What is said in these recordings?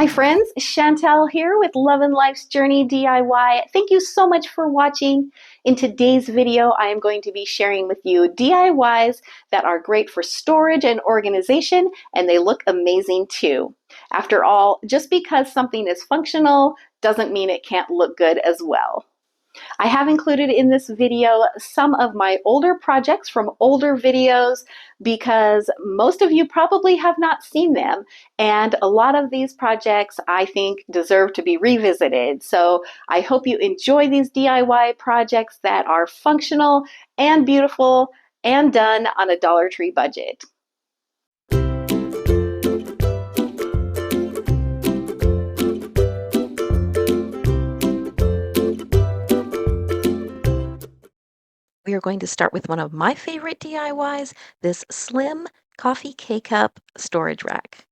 Hi friends, Chantel here with Lovin' Life's Journey DIY. Thank you so much for watching. In today's video, I am going to be sharing with you DIYs that are great for storage and organization, and they look amazing too. After all, just because something is functional doesn't mean it can't look good as well. I have included in this video some of my older projects from older videos because most of you probably have not seen them, and a lot of these projects I think deserve to be revisited. So I hope you enjoy these DIY projects that are functional and beautiful and done on a Dollar Tree budget. We are going to start with one of my favorite DIYs, this slim coffee K-cup storage rack.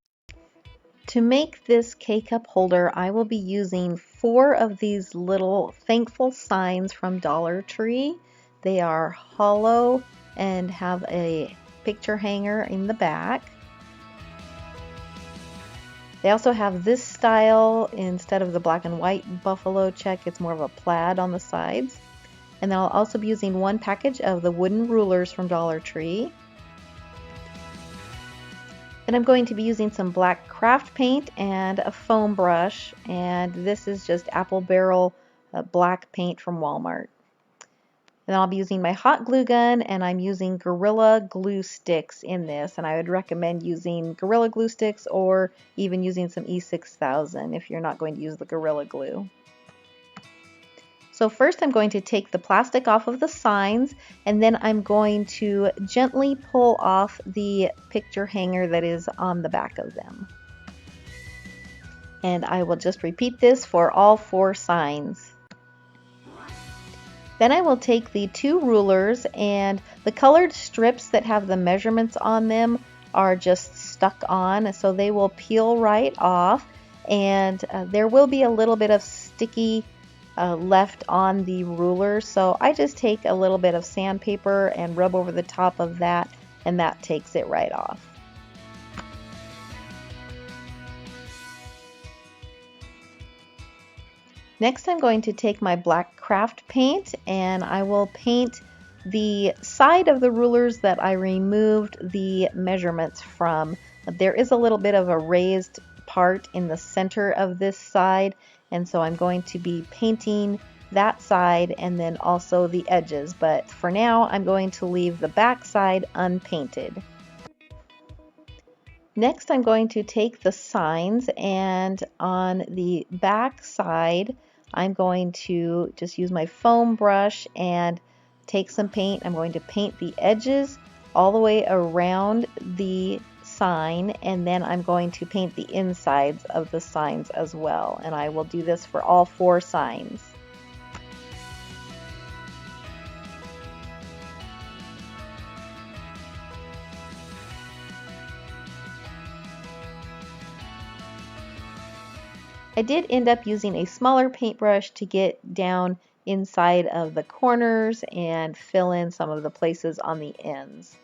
To make this K-cup holder, I will be using 4 of these little thankful signs from Dollar Tree. They are hollow and have a picture hanger in the back. They also have this style instead of the black and white buffalo check. It's more of a plaid on the sides. And then I'll also be using 1 package of the wooden rulers from Dollar Tree. Then I'm going to be using some black craft paint and a foam brush, and this is just apple barrel black paint from Walmart. Then I'll be using my hot glue gun, and I'm using Gorilla Glue sticks in this, and I would recommend using Gorilla Glue sticks or even using some E6000 if you're not going to use the Gorilla Glue. So first I'm going to take the plastic off of the signs, and then I'm going to gently pull off the picture hanger that is on the back of them. And I will just repeat this for all 4 signs. Then I will take the 2 rulers, and the colored strips that have the measurements on them are just stuck on, so they will peel right off, and there will be a little bit of sticky left on the ruler, so I just take a little bit of sandpaper and rub over the top of that, and that takes it right off. Next I'm going to take my black craft paint, and I will paint the side of the rulers that I removed the measurements from. There is a little bit of a raised part in the center of this side, and so I'm going to be painting that side and then also the edges, but for now I'm going to leave the back side unpainted. Next I'm going to take the signs, and on the back side I'm going to just use my foam brush and take some paint. I'm going to paint the edges all the way around the sign, and then I'm going to paint the insides of the signs as well, and I will do this for all 4 signs. I did end up using a smaller paintbrush to get down inside of the corners and fill in some of the places on the ends.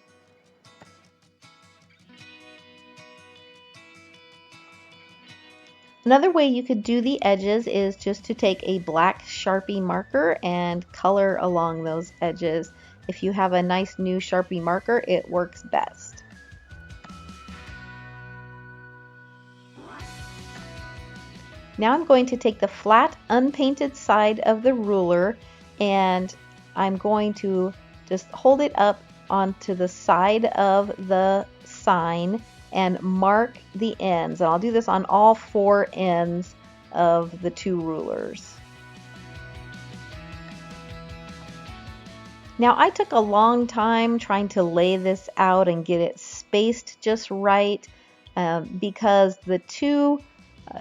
Another way you could do the edges is just to take a black Sharpie marker and color along those edges. If you have a nice new Sharpie marker, it works best. Now I'm going to take the flat unpainted side of the ruler, and I'm going to just hold it up onto the side of the sign and mark the ends. And I'll do this on all 4 ends of the 2 rulers. Now I took a long time trying to lay this out and get it spaced just right because the 2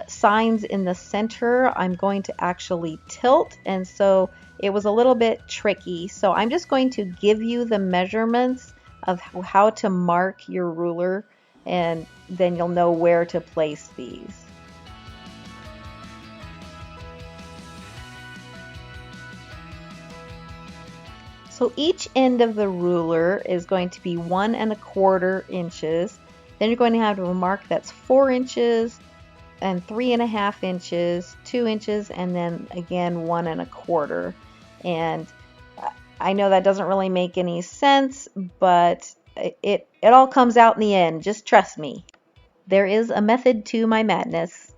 signs in the center I'm going to actually tilt, and so it was a little bit tricky. So I'm just going to give you the measurements of how to mark your ruler, and then you'll know where to place these. So each end of the ruler is going to be 1 1/4 inches. Then you're going to have a mark that's 4 inches, and 3.5 inches, 2 inches, and then again 1 1/4. And I know that doesn't really make any sense, but it all comes out in the end. Just trust me. There is a method to my madness.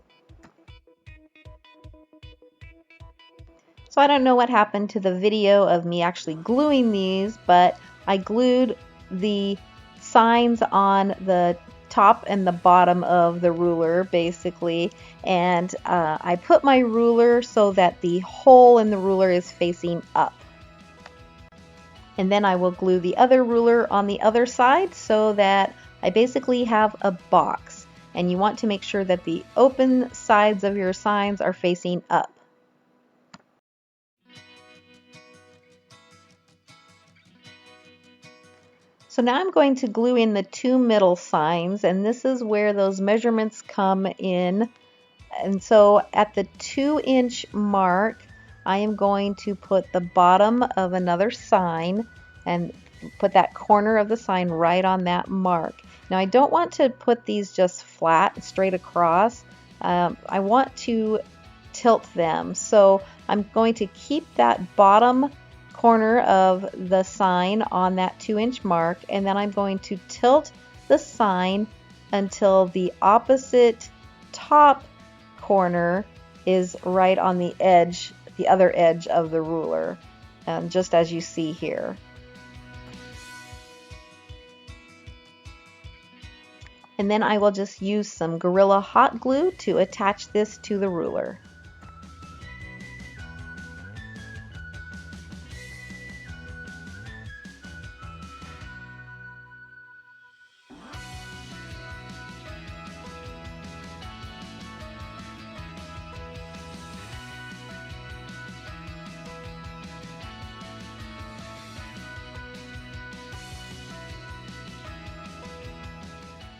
So I don't know what happened to the video of me actually gluing these, but I glued the signs on the top and the bottom of the ruler basically, and I put my ruler so that the hole in the ruler is facing up. And then I will glue the other ruler on the other side so that I basically have a box. And you want to make sure that the open sides of your signs are facing up. So now I'm going to glue in the 2 middle signs, and this is where those measurements come in. And so at the 2-inch mark, I am going to put the bottom of another sign and put that corner of the sign right on that mark. Now I don't want to put these just flat straight across. I want to tilt them. So I'm going to keep that bottom corner of the sign on that 2-inch mark, and then I'm going to tilt the sign until the opposite top corner is right on the edge, the other edge of the ruler, just as you see here. And then I will just use some Gorilla hot glue to attach this to the ruler.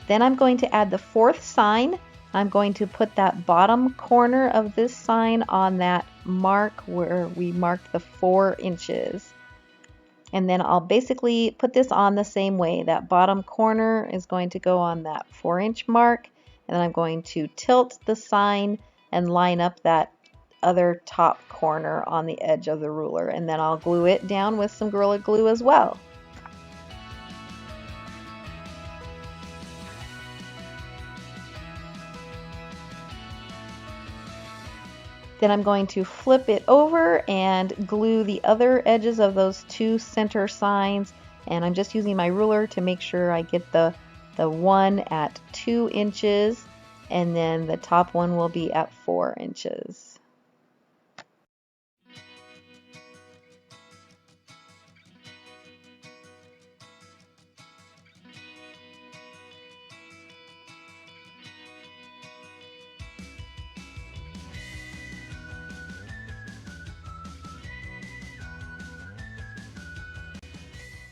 Then I'm going to add the 4th sign. I'm going to put that bottom corner of this sign on that mark where we marked the 4 inches. And then I'll basically put this on the same way. That bottom corner is going to go on that 4-inch mark, and then I'm going to tilt the sign and line up that other top corner on the edge of the ruler, and then I'll glue it down with some Gorilla Glue as well. Then I'm going to flip it over and glue the other edges of those 2 center signs, and I'm just using my ruler to make sure I get the one at 2 inches, and then the top one will be at 4 inches.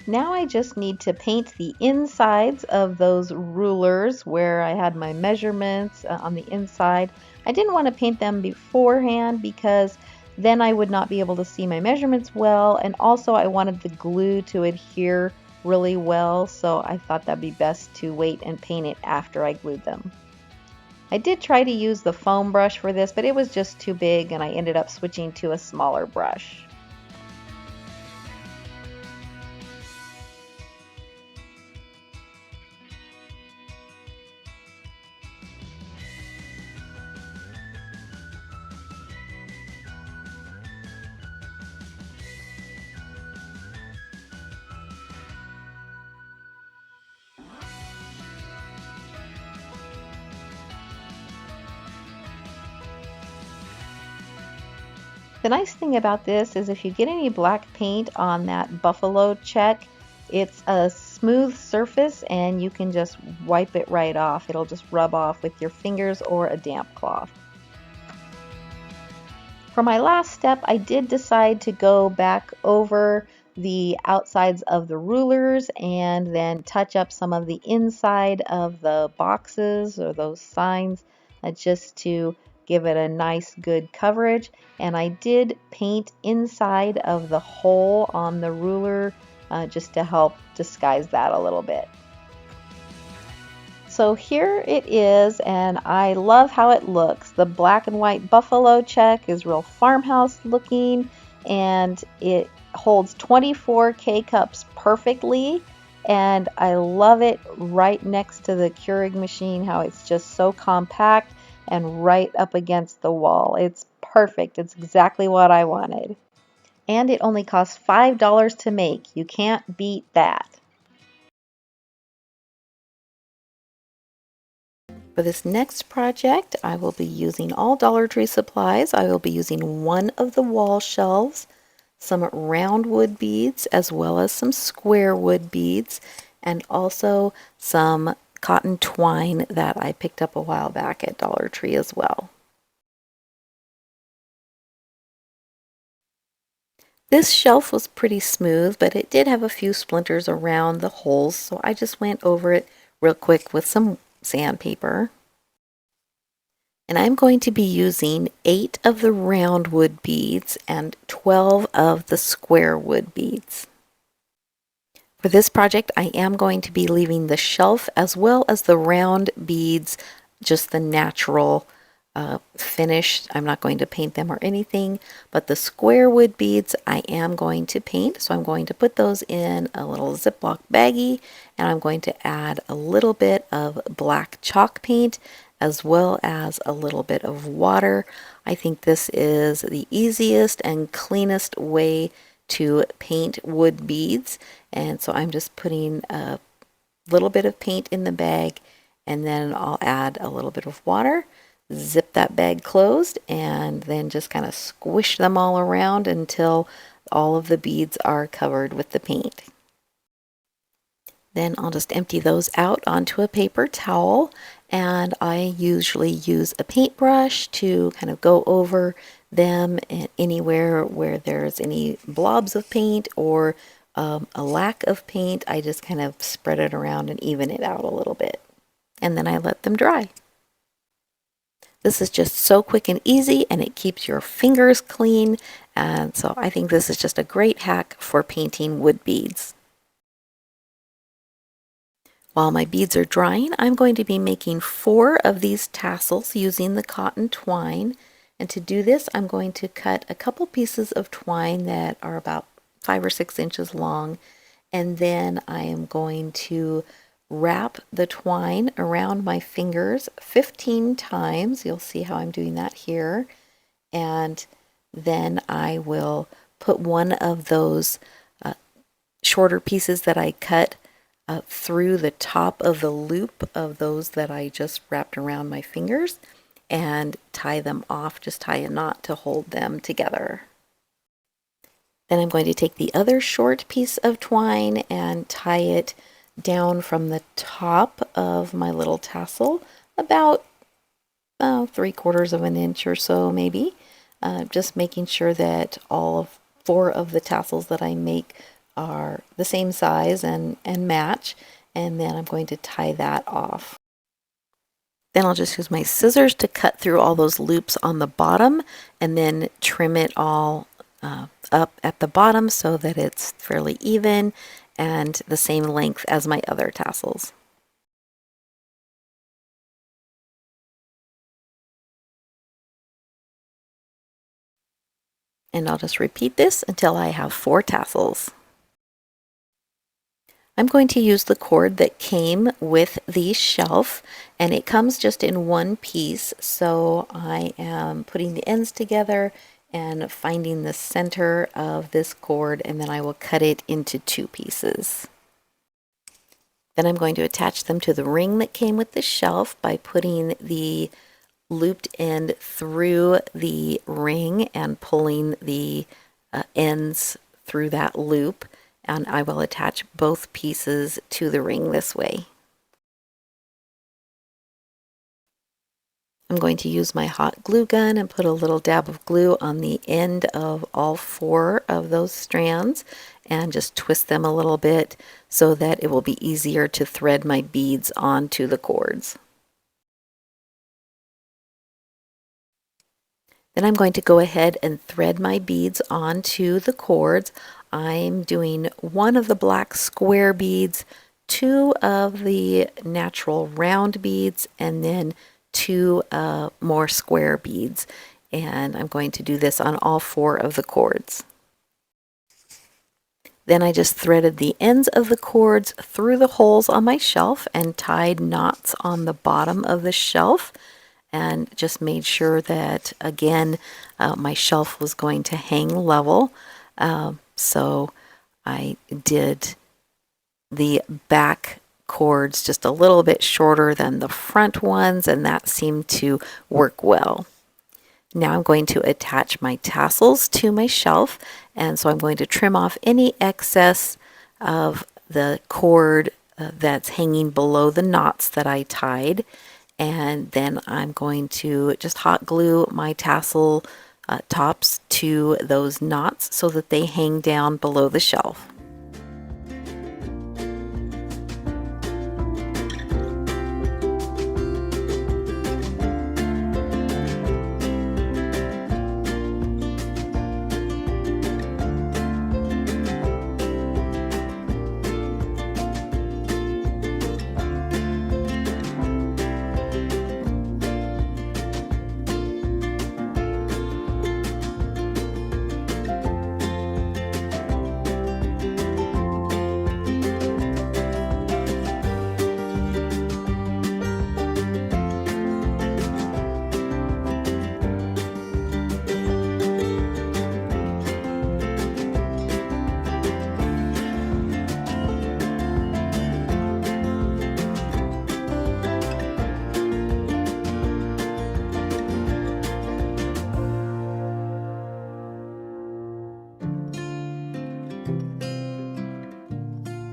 Now I just need to paint the insides of those rulers where I had my measurements on the inside. I didn't want to paint them beforehand because then I would not be able to see my measurements well, and also I wanted the glue to adhere really well, so I thought that'd be best to wait and paint it after I glued them. I did try to use the foam brush for this, but it was just too big and I ended up switching to a smaller brush. The nice thing about this is if you get any black paint on that buffalo check, it's a smooth surface and you can just wipe it right off. It'll just rub off with your fingers or a damp cloth. For my last step, I did decide to go back over the outsides of the rulers and then touch up some of the inside of the boxes or those signs just to give it a nice good coverage. And I did paint inside of the hole on the ruler just to help disguise that a little bit. So here it is, and I love how it looks. The black and white buffalo check is real farmhouse looking, and it holds 24 K-cups perfectly. And I love it right next to the Keurig machine, how it's just so compact and right up against the wall. It's perfect. It's exactly what I wanted. And it only costs $5 to make. You can't beat that. For this next project, I will be using all Dollar Tree supplies. I will be using one of the wall shelves, some round wood beads, as well as some square wood beads, and also some cotton twine that I picked up a while back at Dollar Tree as well. This shelf was pretty smooth, but it did have a few splinters around the holes, so I just went over it real quick with some sandpaper. And I'm going to be using 8 of the round wood beads and 12 of the square wood beads. For this project, I am going to be leaving the shelf as well as the round beads, just the natural finish. I'm not going to paint them or anything, but the square wood beads I am going to paint. So I'm going to put those in a little Ziploc baggie, and I'm going to add a little bit of black chalk paint as well as a little bit of water. I think this is the easiest and cleanest way to paint wood beads, and so I'm just putting a little bit of paint in the bag, and then I'll add a little bit of water, zip that bag closed, and then just kind of squish them all around until all of the beads are covered with the paint. Then I'll just empty those out onto a paper towel, and I usually use a paintbrush to kind of go over them anywhere where there's any blobs of paint or a lack of paint. I just kind of spread it around and even it out a little bit, and then I let them dry. This is just so quick and easy, and it keeps your fingers clean, and so I think this is just a great hack for painting wood beads. While my beads are drying, I'm going to be making 4 of these tassels using the cotton twine. And to do this, I'm going to cut a couple pieces of twine that are about 5 or 6 inches long. And then I am going to wrap the twine around my fingers 15 times. You'll see how I'm doing that here. And then I will put one of those shorter pieces that I cut through the top of the loop of those that I just wrapped around my fingers and tie them off. Just tie a knot to hold them together. Then I'm going to take the other short piece of twine and tie it down from the top of my little tassel about 3/4 of an inch or so maybe. Just making sure that all 4 of the tassels that I make are the same size and match, and then I'm going to tie that off. Then I'll just use my scissors to cut through all those loops on the bottom and then trim it all up at the bottom so that it's fairly even and the same length as my other tassels. And I'll just repeat this until I have 4 tassels. I'm going to use the cord that came with the shelf, and it comes just in one piece, so I am putting the ends together and finding the center of this cord, and then I will cut it into 2 pieces. Then I'm going to attach them to the ring that came with the shelf by putting the looped end through the ring and pulling the ends through that loop, and I will attach both pieces to the ring this way. I'm going to use my hot glue gun and put a little dab of glue on the end of all 4 of those strands and just twist them a little bit so that it will be easier to thread my beads onto the cords. Then I'm going to go ahead and thread my beads onto the cords. I'm doing 1 of the black square beads 2 of the natural round beads and then 2 more square beads. And I'm going to do this on all 4 of the cords. Then I just threaded the ends of the cords through the holes on my shelf and tied knots on the bottom of the shelf, and just made sure that, again, my shelf was going to hang level. So I did the back cords just a little bit shorter than the front ones, and that seemed to work well. Now I'm going to attach my tassels to my shelf, and so I'm going to trim off any excess of the cord that's hanging below the knots that I tied, and then I'm going to just hot glue my tassel tops to those knots so that they hang down below the shelf.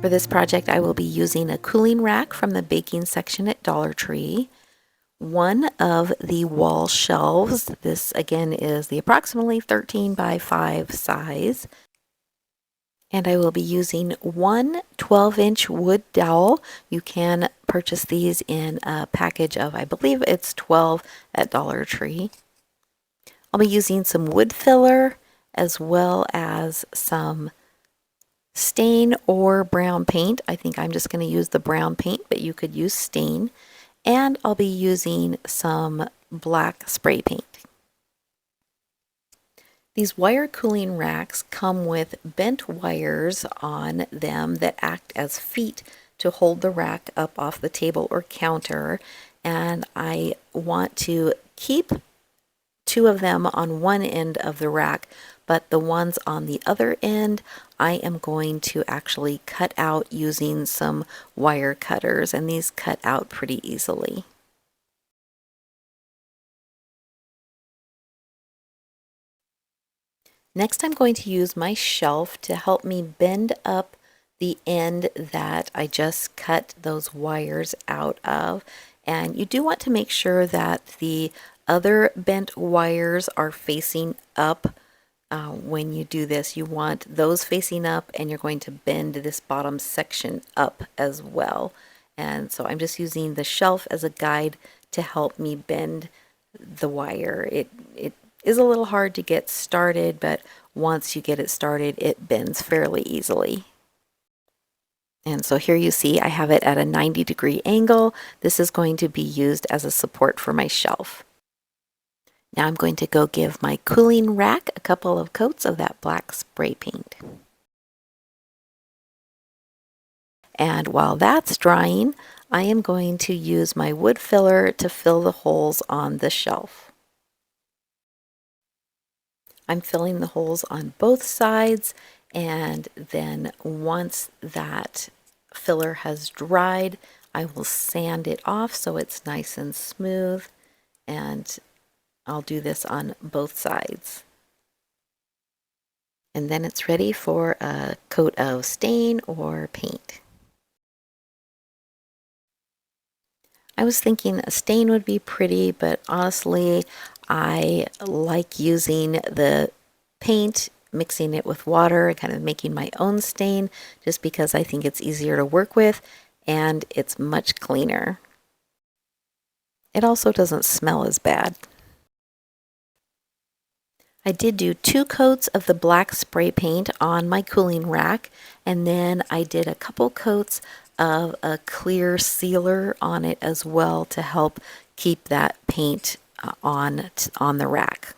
For this project, I will be using a cooling rack from the baking section at Dollar Tree, one of the wall shelves. This again is the approximately 13 by 5 size. And I will be using one 12-inch wood dowel. You can purchase these in a package of, I believe it's 12 at Dollar Tree. I'll be using some wood filler as well as some stain or brown paint. I think I'm just going to use the brown paint, but you could use stain. And I'll be using some black spray paint. These wire cooling racks come with bent wires on them that act as feet to hold the rack up off the table or counter. And I want to keep 2 of them on one end of the rack, but the ones on the other end I am going to actually cut out using some wire cutters, and these cut out pretty easily. Next, I'm going to use my shelf to help me bend up the end that I just cut those wires out of. And you do want to make sure that the other bent wires are facing up. When you do this, you want those facing up, and you're going to bend this bottom section up as well. And so I'm just using the shelf as a guide to help me bend the wire. It is a little hard to get started, but once you get it started, it bends fairly easily. And so here you see I have it at a 90-degree angle. This is going to be used as a support for my shelf. Now I'm going to go give my cooling rack a couple of coats of that black spray paint. And while that's drying, I am going to use my wood filler to fill the holes on the shelf. I'm filling the holes on both sides, and then once that filler has dried, I will sand it off so it's nice and smooth, and I'll do this on both sides. And then it's ready for a coat of stain or paint. I was thinking a stain would be pretty, but honestly, I like using the paint, mixing it with water, and kind of making my own stain, just because I think it's easier to work with and it's much cleaner. It also doesn't smell as bad. I did do 2 coats of the black spray paint on my cooling rack, and then I did a couple coats of a clear sealer on it as well to help keep that paint on the rack.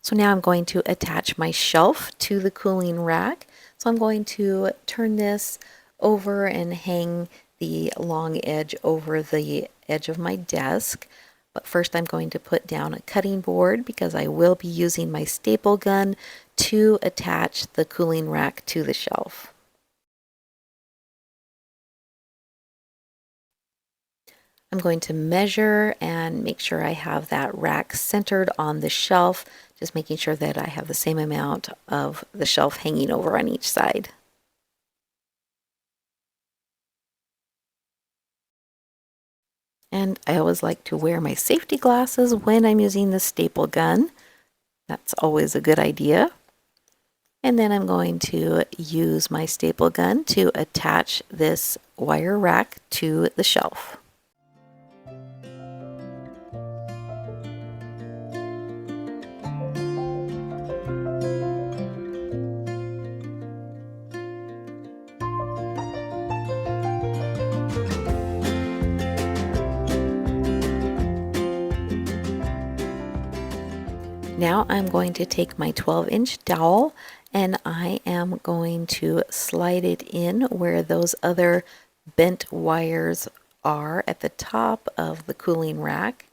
So now I'm going to attach my shelf to the cooling rack. So I'm going to turn this over and hang the long edge over the edge of my desk. But first I'm going to put down a cutting board because I will be using my staple gun to attach the cooling rack to the shelf. I'm going to measure and make sure I have that rack centered on the shelf, just making sure that I have the same amount of the shelf hanging over on each side. And I always like to wear my safety glasses when I'm using the staple gun. That's always a good idea. And then I'm going to use my staple gun to attach this wire rack to the shelf. Now I'm going to take my 12-inch dowel and I am going to slide it in where those other bent wires are at the top of the cooling rack,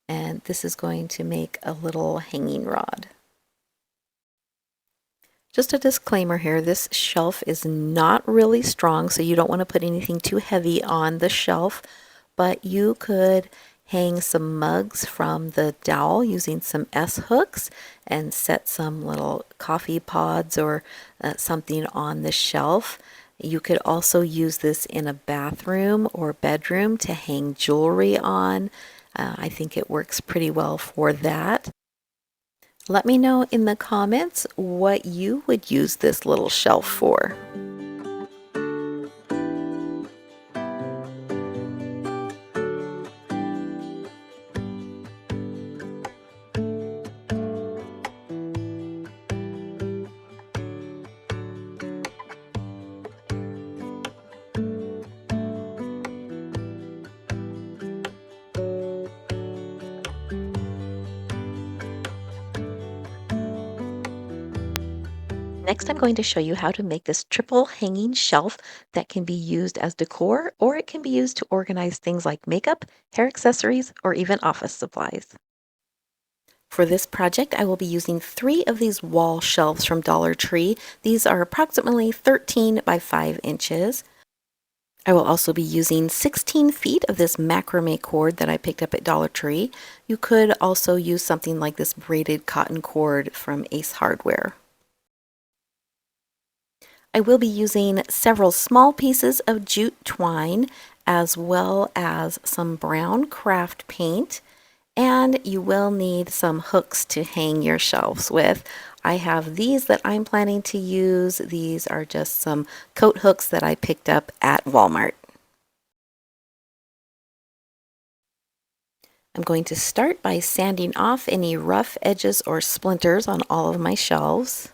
and this is going to make a little hanging rod. Just a disclaimer here, this shelf is not really strong, so you don't want to put anything too heavy on the shelf, but you could hang some mugs from the dowel using some S-hooks and set some little coffee pods or something on the shelf. You could also use this in a bathroom or bedroom to hang jewelry on. I think it works pretty well for that. Let me know in the comments what you would use this little shelf for. Next, I'm going to show you how to make this triple hanging shelf that can be used as decor, or it can be used to organize things like makeup, hair accessories, or even office supplies. For this project, I will be using 3 of these wall shelves from Dollar Tree. These are approximately 13 by 5 inches. I will also be using 16 feet of this macrame cord that I picked up at Dollar Tree. You could also use something like this braided cotton cord from Ace Hardware. I will be using several small pieces of jute twine as well as some brown craft paint, and you will need some hooks to hang your shelves with. I have these that I'm planning to use. These are just some coat hooks that I picked up at Walmart. I'm going to start by sanding off any rough edges or splinters on all of my shelves.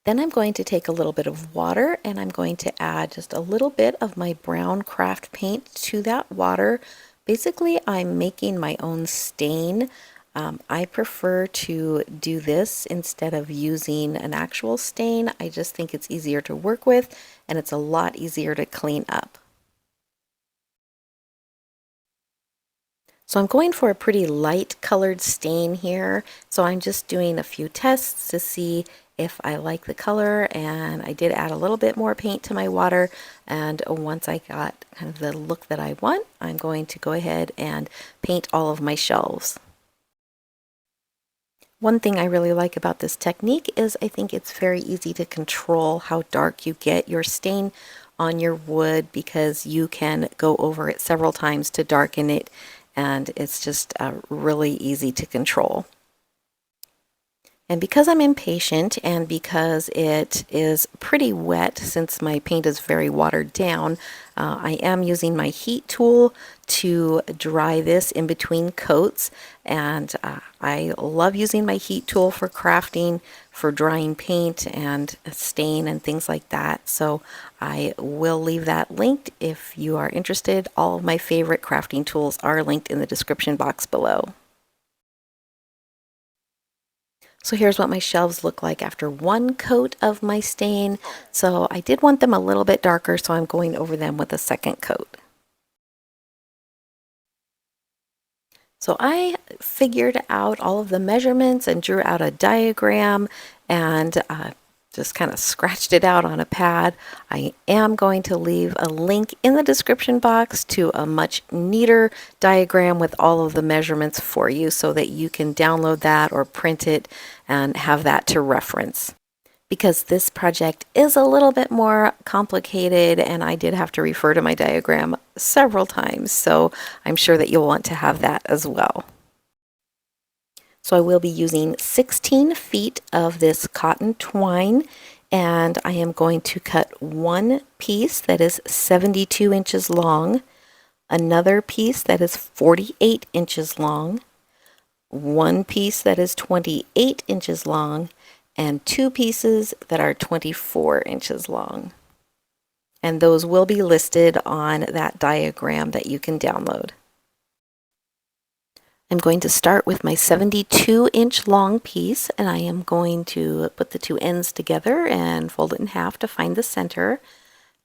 Then I'm going to take a little bit of water and I'm going to add just a little bit of my brown craft paint to that water. Basically, I'm making my own stain. I prefer to do this instead of using an actual stain. I just think it's easier to work with and it's a lot easier to clean up. So I'm going for a pretty light colored stain here. So I'm just doing a few tests to see if I like the color, and I did add a little bit more paint to my water, and once I got kind of the look that I want, I'm going to go ahead and paint all of my shelves. One thing I really like about this technique is I think it's very easy to control how dark you get your stain on your wood because you can go over it several times to darken it, and it's just really easy to control. And because I'm impatient and because it is pretty wet since my paint is very watered down, I am using my heat tool to dry this in between coats. And I love using my heat tool for crafting for drying paint and stain and things like that. So I will leave that linked if you are interested. All of my favorite crafting tools are linked in the description box below. So here's what my shelves look like after one coat of my stain. So I did want them a little bit darker, so I'm going over them with a second coat. So I figured out all of the measurements and drew out a diagram and just kind of scratched it out on a pad. I am going to leave a link in the description box to a much neater diagram with all of the measurements for you so that you can download that or print it and have that to reference. Because this project is a little bit more complicated and I did have to refer to my diagram several times, so I'm sure that you'll want to have that as well. So I will be using 16 feet of this cotton twine, and I am going to cut one piece that is 72 inches long, another piece that is 48 inches long, one piece that is 28 inches long, and two pieces that are 24 inches long. And those will be listed on that diagram that you can download. I'm going to start with my 72-inch long piece, and I am going to put the two ends together and fold it in half to find the center.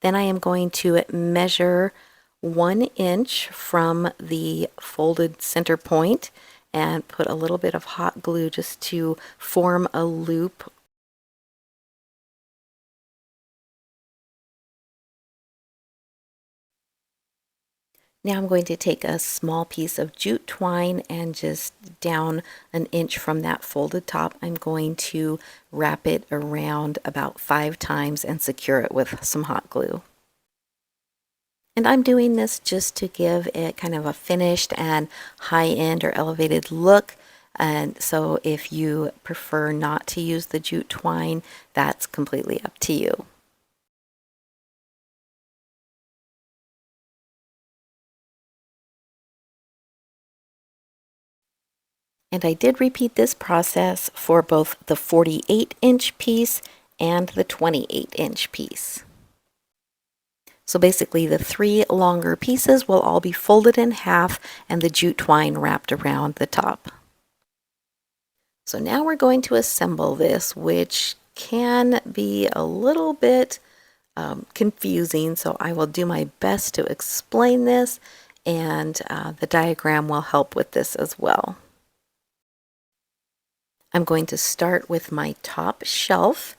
Then I am going to measure 1 inch from the folded center point and put a little bit of hot glue just to form a loop. Now I'm going to take a small piece of jute twine and just down 1 inch from that folded top, I'm going to wrap it around about 5 times and secure it with some hot glue. And I'm doing this just to give it kind of a finished and high-end or elevated look. And so if you prefer not to use the jute twine, that's completely up to you. And I did repeat this process for both the 48-inch piece and the 28-inch piece. So basically the 3 longer pieces will all be folded in half and the jute twine wrapped around the top. So now we're going to assemble this, which can be a little bit confusing, so I will do my best to explain this, and the diagram will help with this as well. I'm going to start with my top shelf,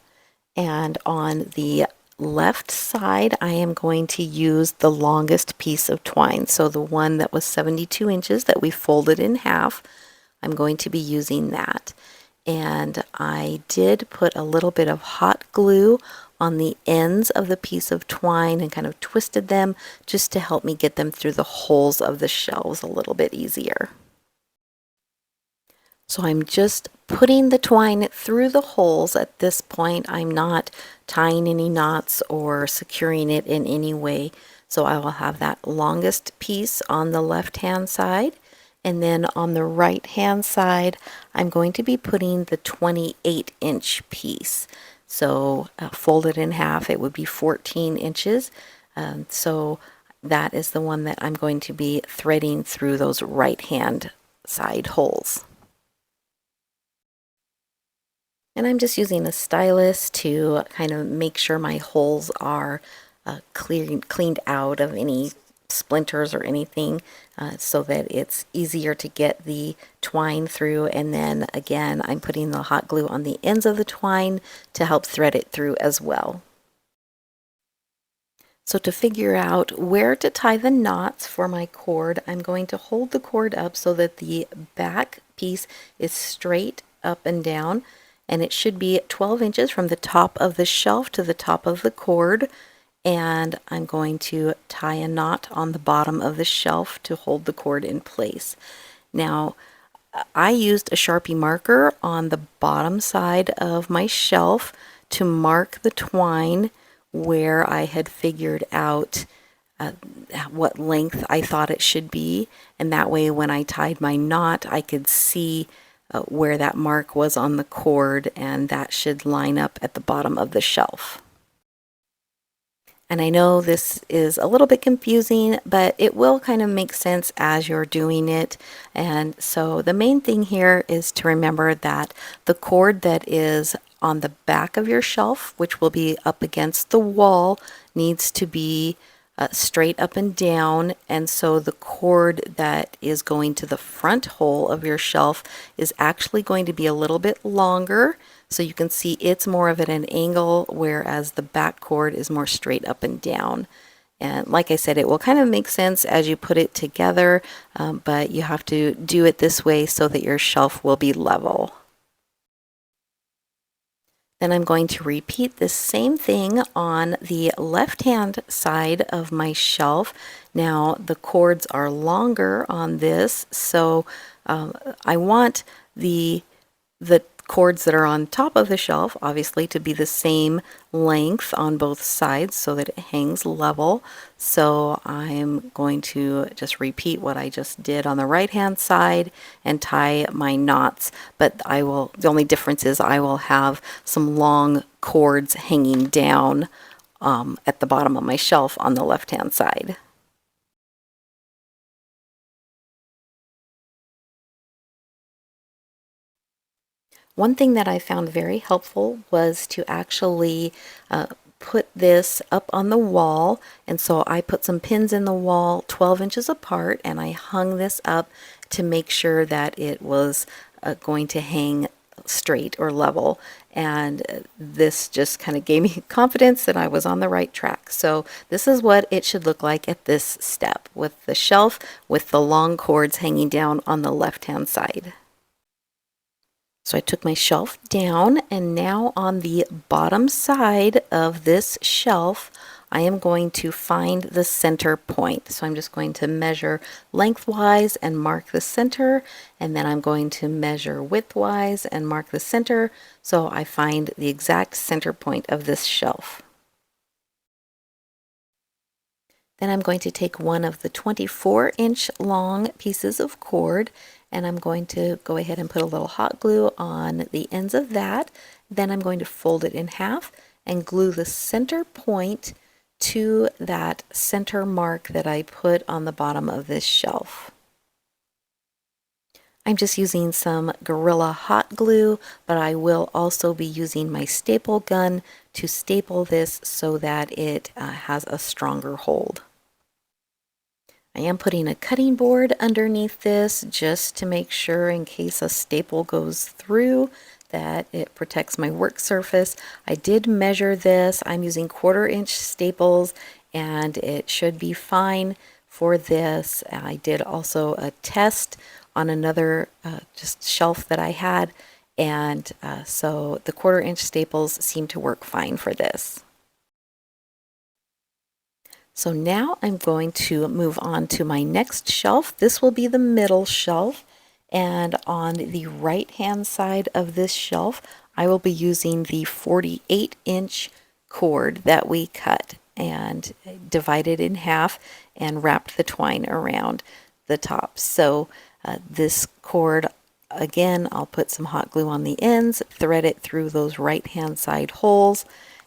and on the left side I am going to use the longest piece of twine, so the one that was 72 inches that we folded in half. I'm going to be using that, and I did put a little bit of hot glue on the ends of the piece of twine and kind of twisted them just to help me get them through the holes of the shelves a little bit easier. So I'm just putting the twine through the holes at this point. I'm not tying any knots or securing it in any way. So I will have that longest piece on the left hand side, and then on the right hand side I'm going to be putting the 28-inch piece. So folded in half, it would be 14 inches. So that is the one that I'm going to be threading through those right hand side holes. And I'm just using a stylus to kind of make sure my holes are cleaned out of any splinters or anything, so that it's easier to get the twine through. And then again, I'm putting the hot glue on the ends of the twine to help thread it through as well. So to figure out where to tie the knots for my cord, I'm going to hold the cord up so that the back piece is straight up and down, and it should be 12 inches from the top of the shelf to the top of the cord. And I'm going to tie a knot on the bottom of the shelf to hold the cord in place. Now, I used a Sharpie marker on the bottom side of my shelf to mark the twine where I had figured out what length I thought it should be, and that way when I tied my knot I could see where that mark was on the cord, and that should line up at the bottom of the shelf. And I know this is a little bit confusing, but it will kind of make sense as you're doing it. And so the main thing here is to remember that the cord that is on the back of your shelf, which will be up against the wall, needs to be straight up and down. And so the cord that is going to the front hole of your shelf is actually going to be a little bit longer. So you can see it's more of at an angle, whereas the back cord is more straight up and down. And like I said, it will kind of make sense as you put it together, but you have to do it this way so that your shelf will be level. Then I'm going to repeat the same thing on the left-hand side of my shelf. Now the cords are longer on this, so I want the cords that are on top of the shelf obviously to be the same length on both sides so that it hangs level. So I'm going to just repeat what I just did on the right hand side and tie my knots, but the only difference is I will have some long cords hanging down at the bottom of my shelf on the left hand side. One thing that I found very helpful was to actually put this up on the wall, and so I put some pins in the wall 12 inches apart, and I hung this up to make sure that it was going to hang straight or level, and this just kind of gave me confidence that I was on the right track. So this is what it should look like at this step, with the shelf with the long cords hanging down on the left hand side. So I took my shelf down, and now on the bottom side of this shelf, I am going to find the center point. So I'm just going to measure lengthwise and mark the center, and then I'm going to measure widthwise and mark the center, so I find the exact center point of this shelf. Then I'm going to take one of the 24-inch long pieces of cord, and I'm going to go ahead and put a little hot glue on the ends of that. Then I'm going to fold it in half and glue the center point to that center mark that I put on the bottom of this shelf. I'm just using some Gorilla hot glue, but I will also be using my staple gun to staple this so that it has a stronger hold. I am putting a cutting board underneath this just to make sure, in case a staple goes through, that it protects my work surface. I did measure this. I'm using 1/4-inch staples, and it should be fine for this. I did also a test on another just shelf that I had, and so the 1/4-inch staples seem to work fine for this. So now I'm going to move on to my next shelf. This will be the middle shelf, and on the right hand side of this shelf I will be using the 48-inch cord that we cut and divided in half and wrapped the twine around the top. So this cord, again, I'll put some hot glue on the ends, thread it through those right hand side holes,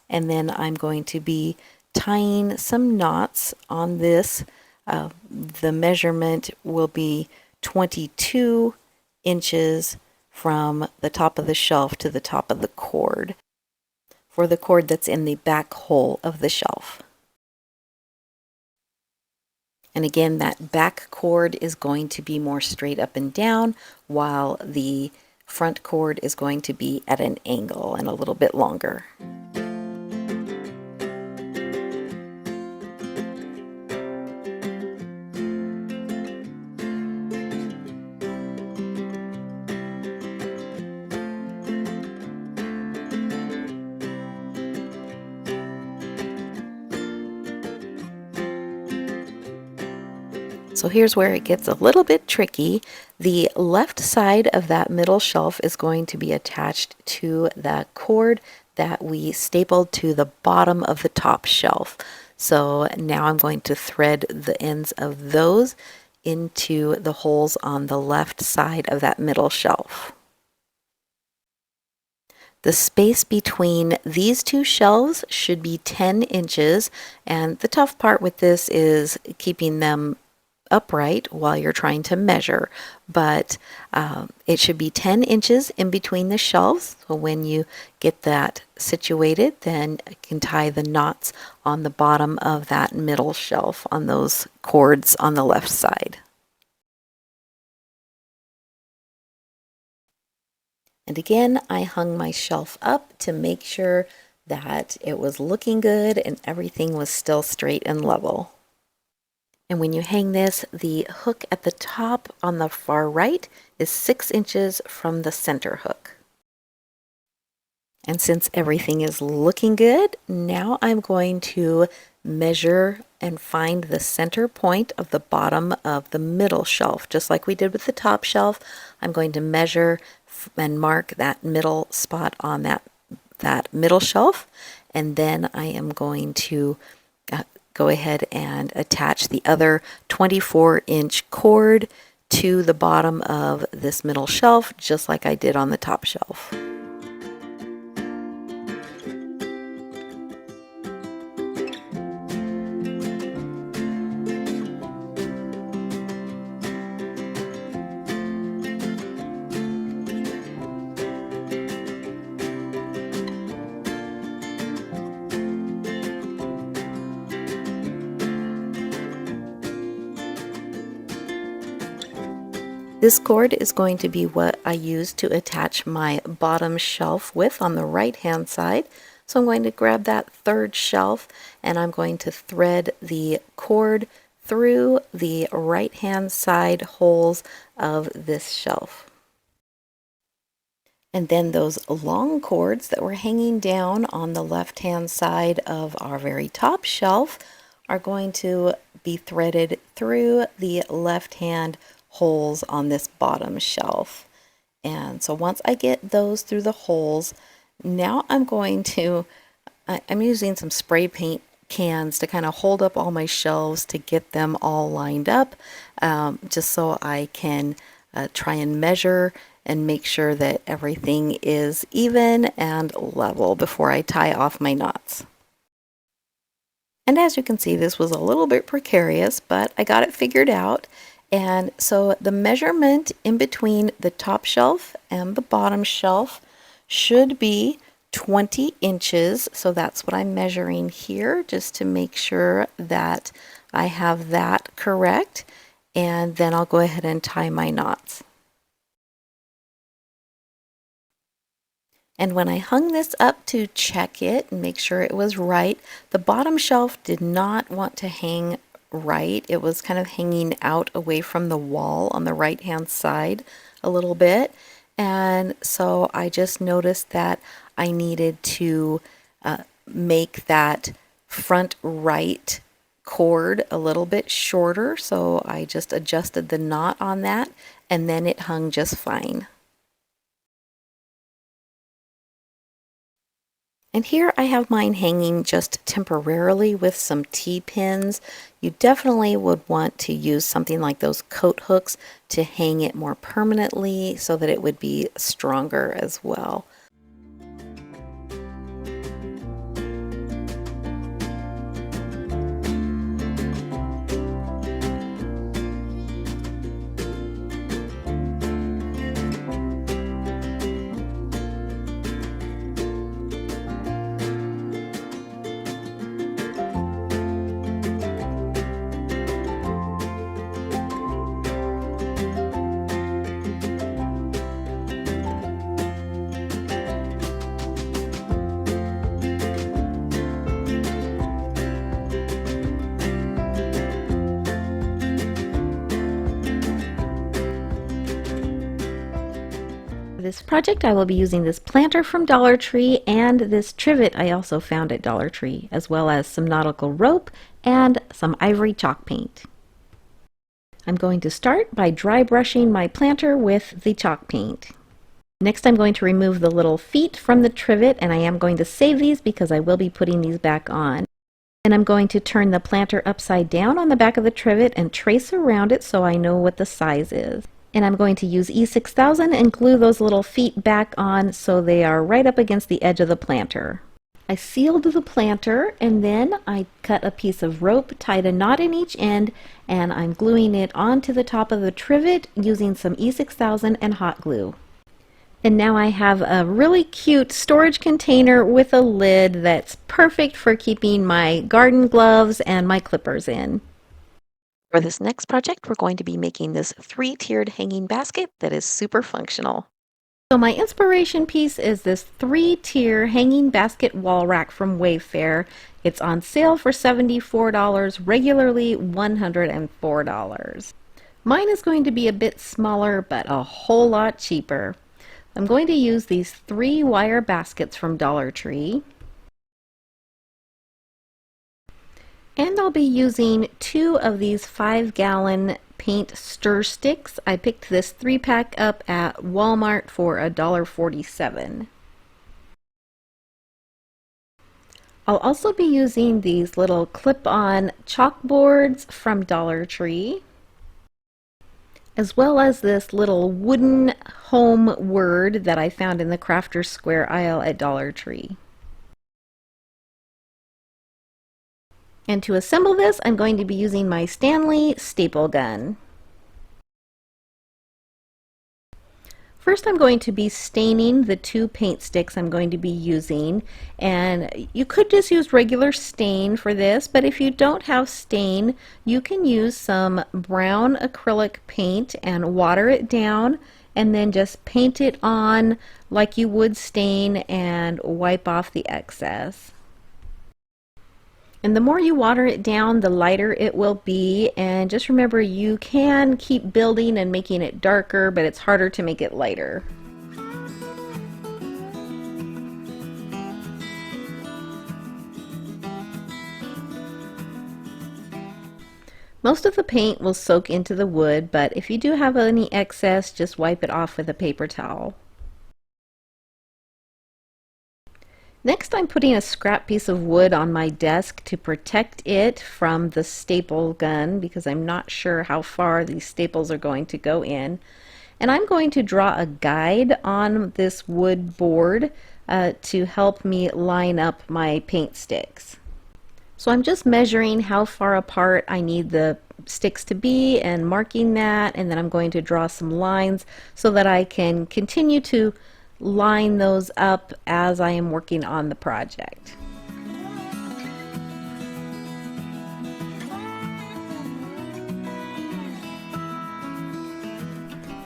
and then I'm going to be tying some knots on this. The measurement will be 22 inches from the top of the shelf to the top of the cord for the cord that's in the back hole of the shelf. And again, that back cord is going to be more straight up and down, while the front cord is going to be at an angle and a little bit longer. So here's where it gets a little bit tricky. The left side of that middle shelf is going to be attached to the cord that we stapled to the bottom of the top shelf. So now I'm going to thread the ends of those into the holes on the left side of that middle shelf. The space between these two shelves should be 10 inches, and the tough part with this is keeping them upright while you're trying to measure, but it should be 10 inches in between the shelves. So when you get that situated, then you can tie the knots on the bottom of that middle shelf on those cords on the left side. And again, I hung my shelf up to make sure that it was looking good and everything was still straight and level. And when you hang this, the hook at the top on the far right is 6 inches from the center hook. And since everything is looking good, now I'm going to measure and find the center point of the bottom of the middle shelf. Just like we did with the top shelf, I'm going to measure and mark that middle spot on that middle shelf, and then I am going to go ahead and attach the other 24-inch cord to the bottom of this middle shelf, just like I did on the top shelf. This cord is going to be what I use to attach my bottom shelf with on the right hand side. So I'm going to grab that third shelf and I'm going to thread the cord through the right hand side holes of this shelf. And then those long cords that were hanging down on the left hand side of our very top shelf are going to be threaded through the left hand holes on this bottom shelf. And so once I get those through the holes, now I'm using some spray paint cans to kind of hold up all my shelves to get them all lined up, just so I can try and measure and make sure that everything is even and level before I tie off my knots. And as you can see, this was a little bit precarious, but I got it figured out. And so the measurement in between the top shelf and the bottom shelf should be 20 inches. So that's what I'm measuring here, just to make sure that I have that correct. And then I'll go ahead and tie my knots. And when I hung this up to check it and make sure it was right, the bottom shelf did not want to hang right. It was kind of hanging out away from the wall on the right hand side a little bit, and so I just noticed that I needed to make that front right cord a little bit shorter, so I just adjusted the knot on that and then it hung just fine. And here I have mine hanging just temporarily with some T-pins. You definitely would want to use something like those coat hooks to hang it more permanently so that it would be stronger as well. This project I will be using this planter from Dollar Tree and this trivet I also found at Dollar Tree, as well as some nautical rope and some ivory chalk paint. I'm going to start by dry brushing my planter with the chalk paint. Next I'm going to remove the little feet from the trivet, and I am going to save these because I will be putting these back on. And I'm going to turn the planter upside down on the back of the trivet and trace around it so I know what the size is. And I'm going to use E6000 and glue those little feet back on so they are right up against the edge of the planter. I sealed the planter and then I cut a piece of rope, tied a knot in each end, and I'm gluing it onto the top of the trivet using some E6000 and hot glue. And now I have a really cute storage container with a lid that's perfect for keeping my garden gloves and my clippers in. For this next project, we're going to be making this 3-tiered hanging basket that is super functional. So my inspiration piece is this 3-tier hanging basket wall rack from Wayfair. It's on sale for $74, regularly $104. Mine is going to be a bit smaller, but a whole lot cheaper. I'm going to use these 3-wire baskets from Dollar Tree. And I'll be using 2 of these 5-gallon paint stir sticks. I picked this 3-pack up at Walmart for $1.47. I'll also be using these little clip-on chalkboards from Dollar Tree, as well as this little wooden home word that I found in the Crafter's Square aisle at Dollar Tree. And to assemble this, I'm going to be using my Stanley staple gun. First, I'm going to be staining the 2 paint sticks I'm going to be using, and you could just use regular stain for this, but if you don't have stain, you can use some brown acrylic paint and water it down, and then just paint it on like you would stain and wipe off the excess. And the more you water it down, the lighter it will be. And just remember, you can keep building and making it darker, but it's harder to make it lighter. Most of the paint will soak into the wood, but if you do have any excess, just wipe it off with a paper towel. Next, I'm putting a scrap piece of wood on my desk to protect it from the staple gun because I'm not sure how far these staples are going to go in. And I'm going to draw a guide on this wood board to help me line up my paint sticks. So I'm just measuring how far apart I need the sticks to be and marking that, and then I'm going to draw some lines so that I can continue to line those up as I am working on the project.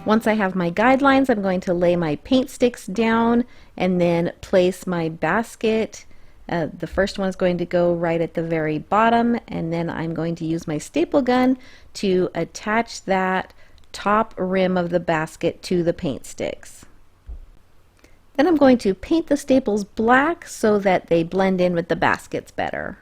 Once I have my guidelines, I'm going to lay my paint sticks down and then place my basket. The first one is going to go right at the very bottom, and then I'm going to use my staple gun to attach that top rim of the basket to the paint sticks. Then I'm going to paint the staples black so that they blend in with the baskets better.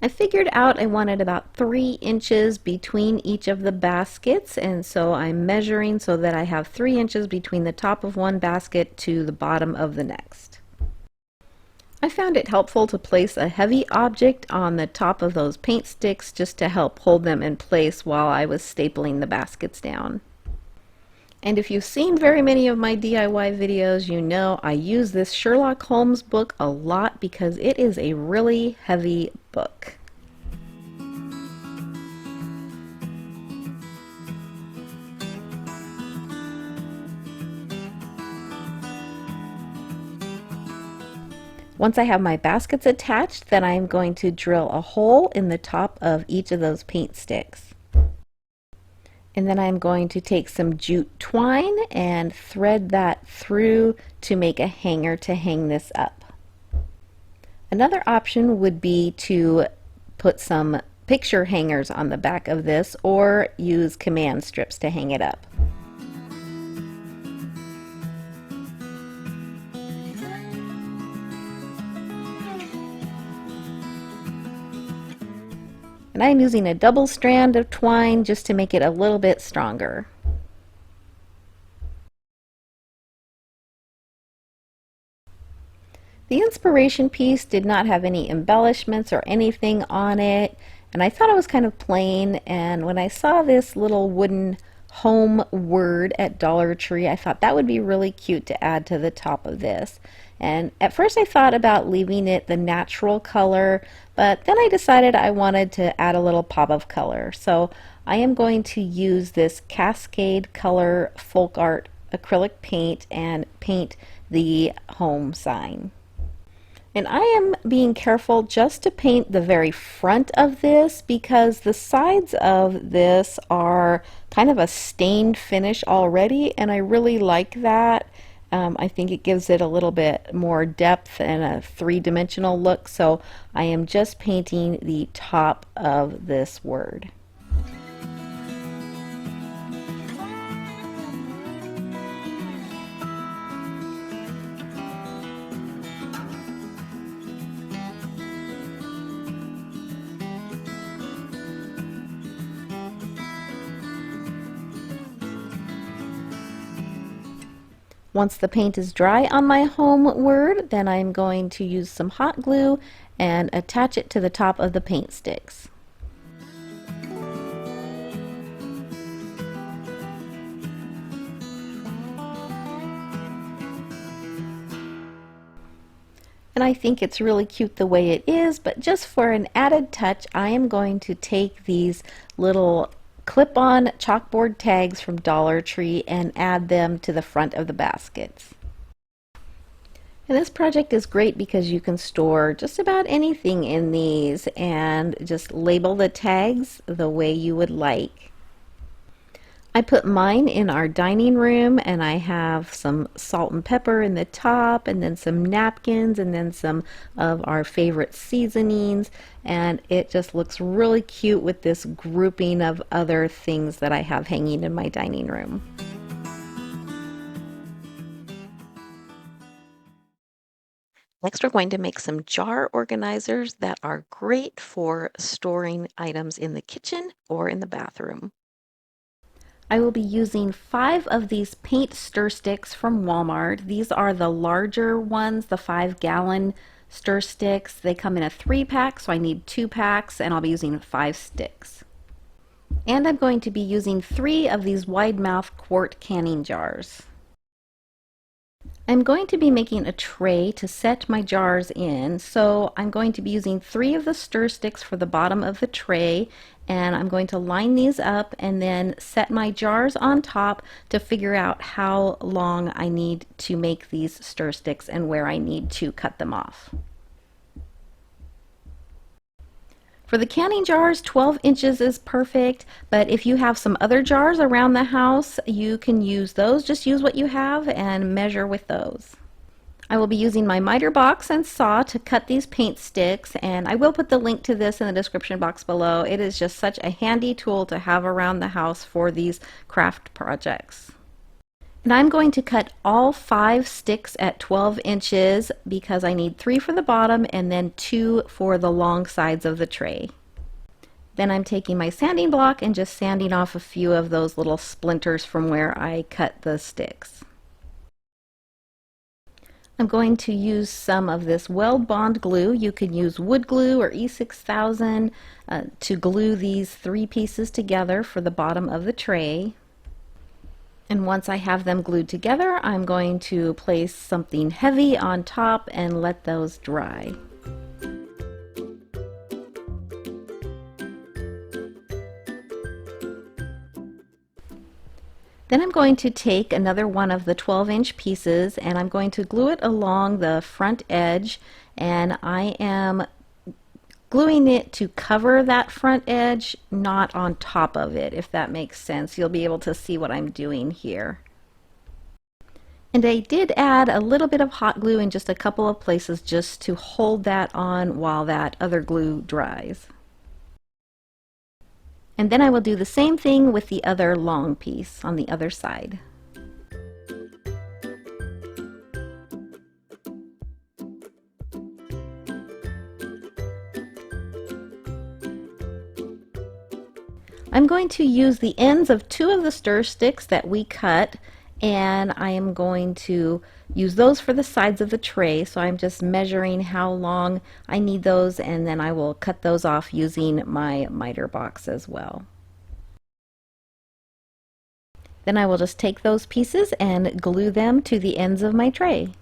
I figured out I wanted about 3 inches between each of the baskets, and so I'm measuring so that I have 3 inches between the top of one basket to the bottom of the next. I found it helpful to place a heavy object on the top of those paint sticks just to help hold them in place while I was stapling the baskets down. And if you've seen very many of my DIY videos, you know I use this Sherlock Holmes book a lot because it is a really heavy book. Once I have my baskets attached, then I'm going to drill a hole in the top of each of those paint sticks. And then I'm going to take some jute twine and thread that through to make a hanger to hang this up. Another option would be to put some picture hangers on the back of this or use command strips to hang it up. And I'm using a double strand of twine just to make it a little bit stronger. The inspiration piece did not have any embellishments or anything on it, And I thought it was kind of plain, and when I saw this little wooden home word at Dollar Tree, I thought that would be really cute to add to the top of this. And at first I thought about leaving it the natural color, but then I decided I wanted to add a little pop of color. So I am going to use this Cascade Color Folk Art acrylic paint and paint the home sign. And I am being careful just to paint the very front of this because the sides of this are kind of a stained finish already, and I really like that. I think it gives it a little bit more depth and a three-dimensional look, so I am just painting the top of this word. Once the paint is dry on my home word, then I'm going to use some hot glue and attach it to the top of the paint sticks. And I think it's really cute the way it is, but just for an added touch, I am going to take these little clip-on chalkboard tags from Dollar Tree and add them to the front of the baskets. And this project is great because you can store just about anything in these and just label the tags the way you would like. I put mine in our dining room, and I have some salt and pepper in the top, and then some napkins, and then some of our favorite seasonings, and it just looks really cute with this grouping of other things that I have hanging in my dining room. Next, we're going to make some jar organizers that are great for storing items in the kitchen or in the bathroom. I will be using 5 of these paint stir sticks from Walmart. These are the larger ones, the 5-gallon stir sticks. They come in a 3-pack, so I need 2 packs, and I'll be using 5 sticks. And I'm going to be using 3 of these wide mouth quart canning jars. I'm going to be making a tray to set my jars in, so I'm going to be using 3 of the stir sticks for the bottom of the tray, and I'm going to line these up and then set my jars on top to figure out how long I need to make these stir sticks and where I need to cut them off. For the canning jars, 12 inches is perfect, but if you have some other jars around the house, you can use those. Just use what you have and measure with those. I will be using my miter box and saw to cut these paint sticks, and I will put the link to this in the description box below. It is just such a handy tool to have around the house for these craft projects. And I'm going to cut all 5 sticks at 12 inches because I need 3 for the bottom and then 2 for the long sides of the tray. Then I'm taking my sanding block and just sanding off a few of those little splinters from where I cut the sticks. I'm going to use some of this weld bond glue. You can use wood glue or E6000 to glue these 3 pieces together for the bottom of the tray. And once I have them glued together, I'm going to place something heavy on top and let those dry. Then I'm going to take another one of the 12-inch pieces and I'm going to glue it along the front edge, and I am gluing it to cover that front edge, not on top of it, if that makes sense. You'll be able to see what I'm doing here. And I did add a little bit of hot glue in just a couple of places just to hold that on while that other glue dries. And then I will do the same thing with the other long piece on the other side. I'm going to use the ends of 2 of the stir sticks that we cut, and I am going to use those for the sides of the tray. So I'm just measuring how long I need those, and then I will cut those off using my miter box as well. Then I will just take those pieces and glue them to the ends of my tray.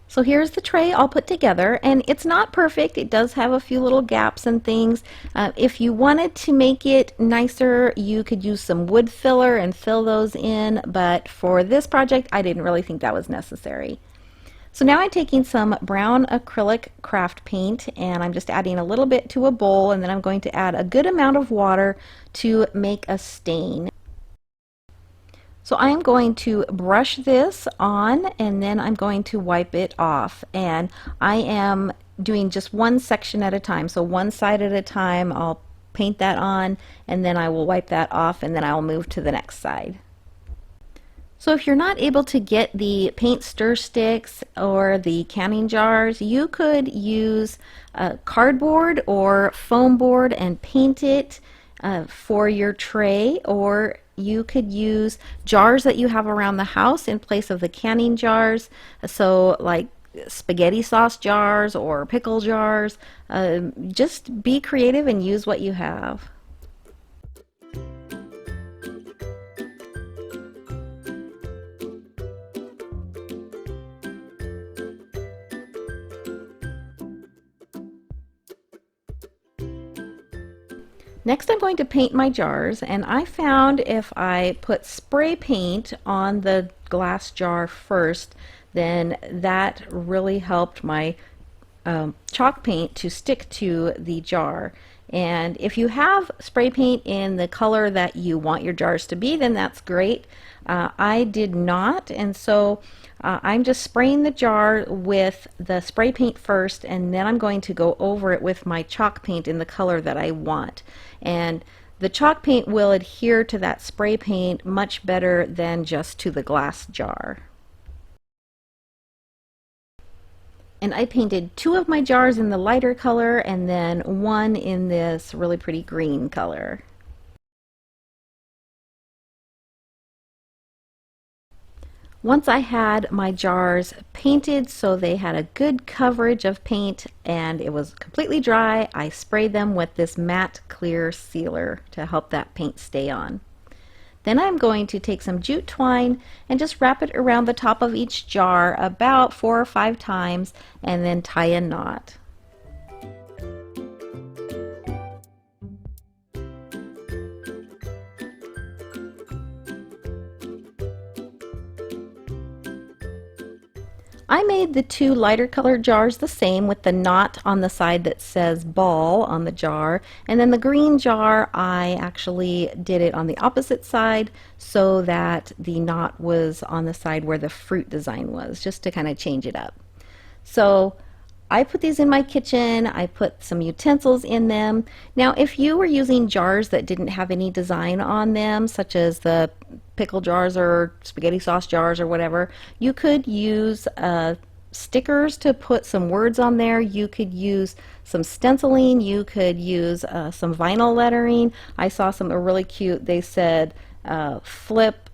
So here's the tray all put together, and it's not perfect. It does have a few little gaps and things. If you wanted to make it nicer, you could use some wood filler and fill those in, but for this project, I didn't really think that was necessary. So now I'm taking some brown acrylic craft paint, and I'm just adding a little bit to a bowl, and then I'm going to add a good amount of water to make a stain. So I'm going to brush this on, and then I'm going to wipe it off, and I am doing just one section at a time. So one side at a time, I'll paint that on, and then I will wipe that off, and then I'll move to the next side. So if you're not able to get the paint stir sticks or the canning jars, you could use cardboard or foam board and paint it for your tray, or you could use jars that you have around the house in place of the canning jars. So like spaghetti sauce jars or pickle jars. Just be creative and use what you have. Next I'm going to paint my jars, and I found if I put spray paint on the glass jar first, then that really helped my chalk paint to stick to the jar. And if you have spray paint in the color that you want your jars to be, then that's great. I did not, and so I'm just spraying the jar with the spray paint first, and then I'm going to go over it with my chalk paint in the color that I want. And the chalk paint will adhere to that spray paint much better than just to the glass jar. And I painted 2 of my jars in the lighter color and then 1 in this really pretty green color. Once I had my jars painted so they had a good coverage of paint and it was completely dry, I sprayed them with this matte clear sealer to help that paint stay on. Then I'm going to take some jute twine and just wrap it around the top of each jar about 4 or 5 times and then tie a knot. I made the 2 lighter colored jars the same with the knot on the side that says ball on the jar, and then the green jar I actually did it on the opposite side so that the knot was on the side where the fruit design was, just to kind of change it up. So I put these in my kitchen. I put some utensils in them. Now if you were using jars that didn't have any design on them, such as the pickle jars or spaghetti sauce jars or whatever, you could use stickers to put some words on there. You could use some stenciling. You could use some vinyl lettering. I saw some really cute. They said flip,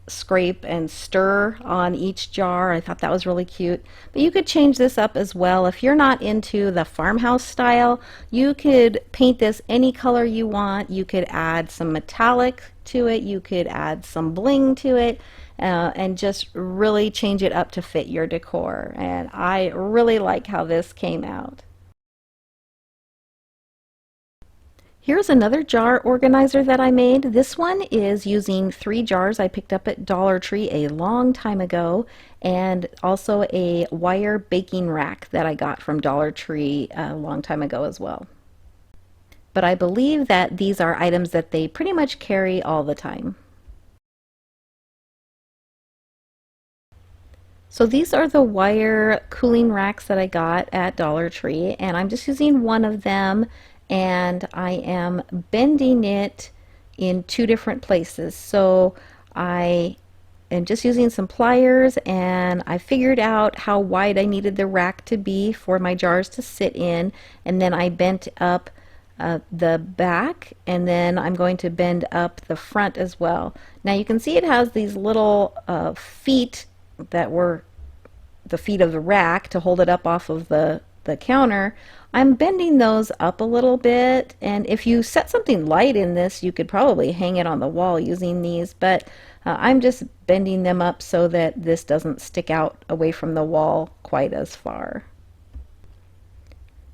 scrape, and stir on each jar. I thought that was really cute. But you could change this up as well. If you're not into the farmhouse style, you could paint this any color you want. You could add some metallic to it. You could add some bling to it. And just really change it up to fit your decor. And I really like how this came out. Here's another jar organizer that I made. This one is using 3 jars I picked up at Dollar Tree a long time ago, and also a wire baking rack that I got from Dollar Tree a long time ago as well. But I believe that these are items that they pretty much carry all the time. So these are the wire cooling racks that I got at Dollar Tree, and I'm just using one of them, and I am bending it in 2 different places. So I am just using some pliers, and I figured out how wide I needed the rack to be for my jars to sit in, and then I bent up the back, and then I'm going to bend up the front as well. Now you can see it has these little feet that were the feet of the rack to hold it up off of the counter. I'm bending those up a little bit, and if you set something light in this, you could probably hang it on the wall using these, but I'm just bending them up so that this doesn't stick out away from the wall quite as far.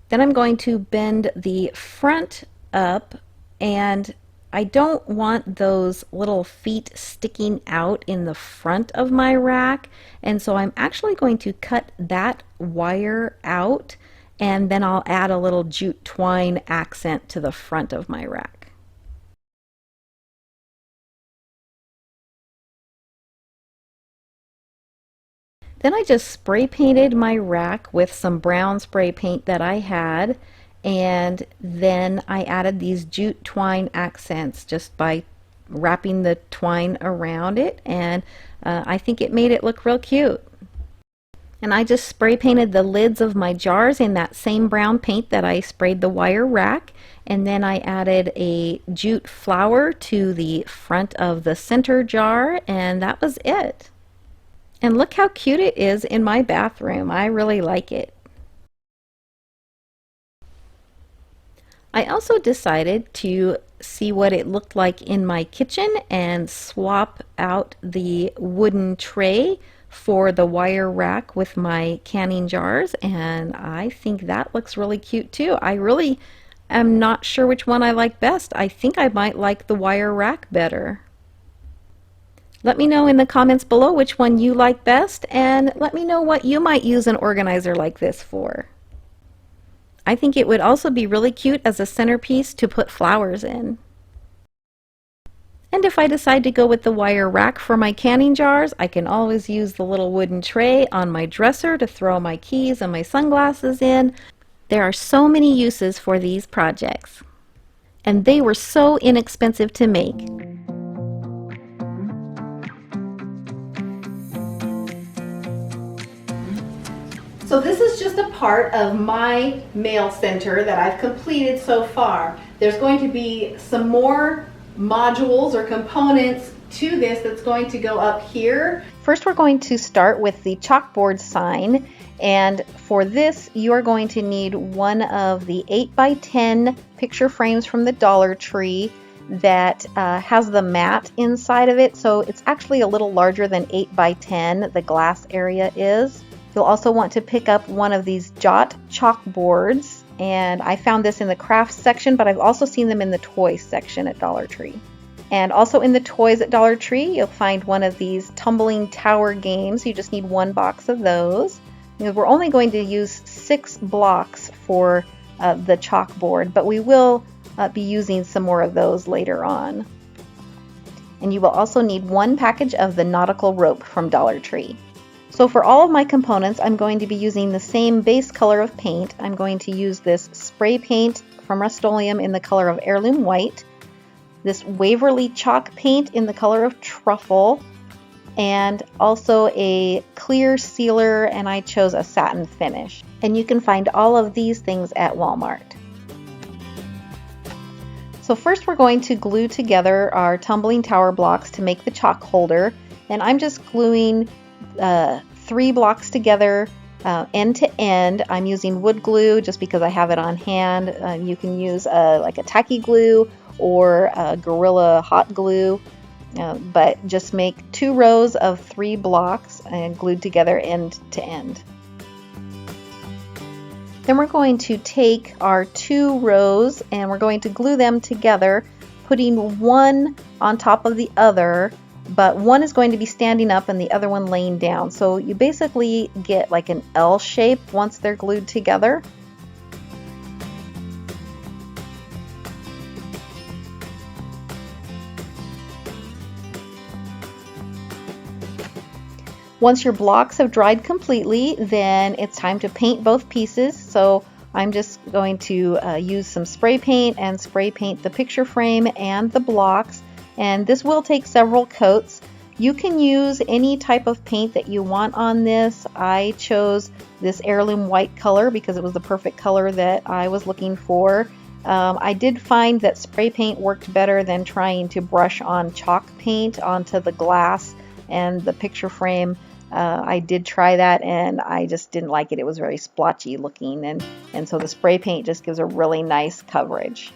Then I'm going to bend the front up, and I don't want those little feet sticking out in the front of my rack, and so I'm actually going to cut that wire out, and then I'll add a little jute twine accent to the front of my rack. Then I just spray painted my rack with some brown spray paint that I had, and then I added these jute twine accents just by wrapping the twine around it, and I think it made it look real cute. And I just spray painted the lids of my jars in that same brown paint that I sprayed the wire rack, and then I added a jute flower to the front of the center jar, and that was it. And look how cute it is in my bathroom. I really like it. I also decided to see what it looked like in my kitchen and swap out the wooden tray for the wire rack with my canning jars, and I think that looks really cute too. I really am not sure which one I like best. I think I might like the wire rack better. Let me know in the comments below which one you like best, and let me know what you might use an organizer like this for. I think it would also be really cute as a centerpiece to put flowers in. And if I decide to go with the wire rack for my canning jars, I can always use the little wooden tray on my dresser to throw my keys and my sunglasses in. There are so many uses for these projects. And they were so inexpensive to make. So this is just a part of my mail center that I've completed so far. There's going to be some more modules or components to this that's going to go up here. First, we're going to start with the chalkboard sign, and for this you are going to need one of the 8x10 picture frames from the Dollar Tree that has the mat inside of it, so it's actually a little larger than 8x10, the glass area is. You'll also want to pick up one of these Jot chalkboards, and I found this in the crafts section, but I've also seen them in the toys section at Dollar Tree. And also in the toys at Dollar Tree, you'll find one of these tumbling tower games. You just need one box of those. We're only going to use 6 blocks for the chalkboard, but we will be using some more of those later on. And you will also need 1 package of the Nautical rope from Dollar Tree. So for all of my components, I'm going to be using the same base color of paint. I'm going to use this spray paint from Rust-Oleum in the color of Heirloom White, this Waverly chalk paint in the color of Truffle, and also a clear sealer, and I chose a satin finish. And you can find all of these things at Walmart. So first we're going to glue together our tumbling tower blocks to make the chalk holder, and I'm just gluing 3 blocks together end to end. I'm using wood glue just because I have it on hand. You can use like a tacky glue or Gorilla hot glue, but just make 2 rows of 3 blocks and glued together end to end. Then we're going to take our 2 rows and we're going to glue them together, putting one on top of the other, but one is going to be standing up and the other one laying down. So you basically get like an L shape once they're glued together. Once your blocks have dried completely, then it's time to paint both pieces. So I'm just going to use some spray paint and spray paint the picture frame and the blocks. And this will take several coats. You can use any type of paint that you want on this. I chose this Heirloom White color because it was the perfect color that I was looking for. I did find that spray paint worked better than trying to brush on chalk paint onto the glass and the picture frame. I did try that and I just didn't like it. It was very splotchy looking, and so the spray paint just gives a really nice coverage.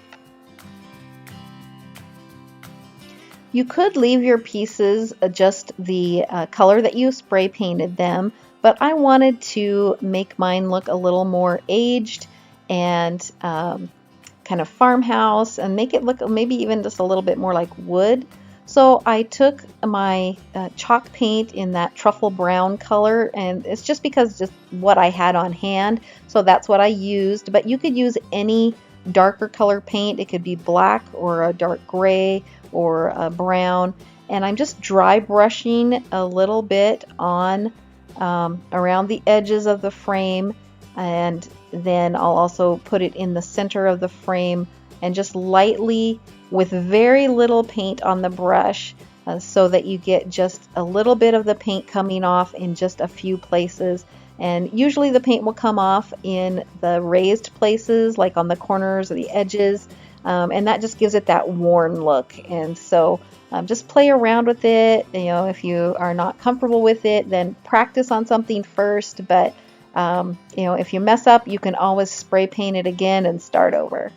You could leave your pieces just the color that you spray painted them, but I wanted to make mine look a little more aged and kind of farmhouse, and make it look maybe even just a little bit more like wood. So I took my chalk paint in that truffle brown color, and it's just because just what I had on hand, so that's what I used. But you could use any darker color paint. It could be black or a dark gray or a brown, and I'm just dry brushing a little bit on around the edges of the frame, and then I'll also put it in the center of the frame, and just lightly with very little paint on the brush, so that you get just a little bit of the paint coming off in just a few places. And usually the paint will come off in the raised places, like on the corners or the edges, and that just gives it that worn look. And so just play around with it. You know, if you are not comfortable with it, then practice on something first. But you know, if you mess up, you can always spray paint it again and start over.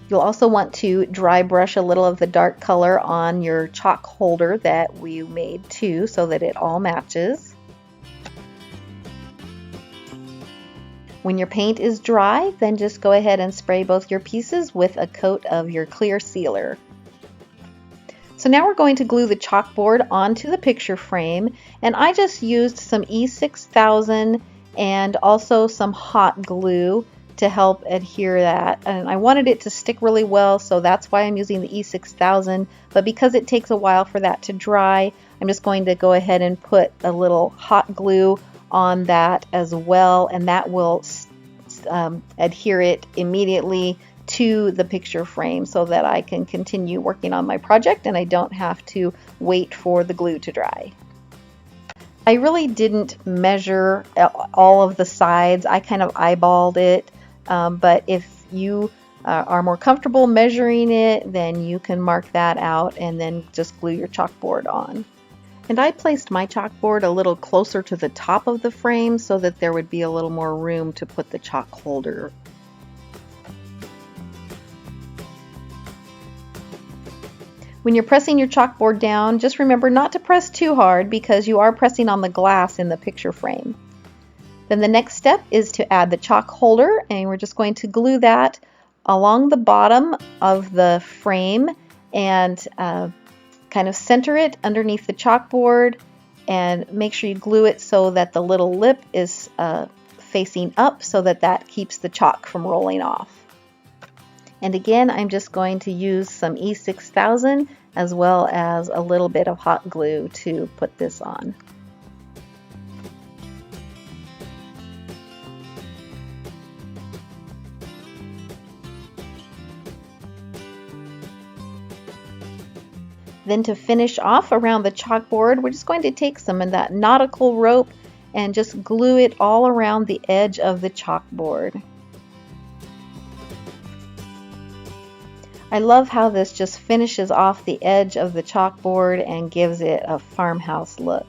You'll also want to dry brush a little of the dark color on your chalk holder that we made too, so that it all matches. When your paint is dry, then just go ahead and spray both your pieces with a coat of your clear sealer. So now we're going to glue the chalkboard onto the picture frame, and I just used some E6000 and also some hot glue to help adhere that, and I wanted it to stick really well, so that's why I'm using the E6000. But because it takes a while for that to dry, I'm just going to go ahead and put a little hot glue on that as well, and that will adhere it immediately to the picture frame so that I can continue working on my project and I don't have to wait for the glue to dry. I really didn't measure all of the sides. I kind of eyeballed it, but if you are more comfortable measuring it, then you can mark that out and then just glue your chalkboard on. And I placed my chalkboard a little closer to the top of the frame so that there would be a little more room to put the chalk holder. When you're pressing your chalkboard down, just remember not to press too hard because you are pressing on the glass in the picture frame. Then the next step is to add the chalk holder, and we're just going to glue that along the bottom of the frame and kind of center it underneath the chalkboard, and make sure you glue it so that the little lip is facing up so that that keeps the chalk from rolling off. And again, I'm just going to use some E6000 as well as a little bit of hot glue to put this on. Then to finish off around the chalkboard, we're just going to take some of that nautical rope and just glue it all around the edge of the chalkboard. I love how this just finishes off the edge of the chalkboard and gives it a farmhouse look.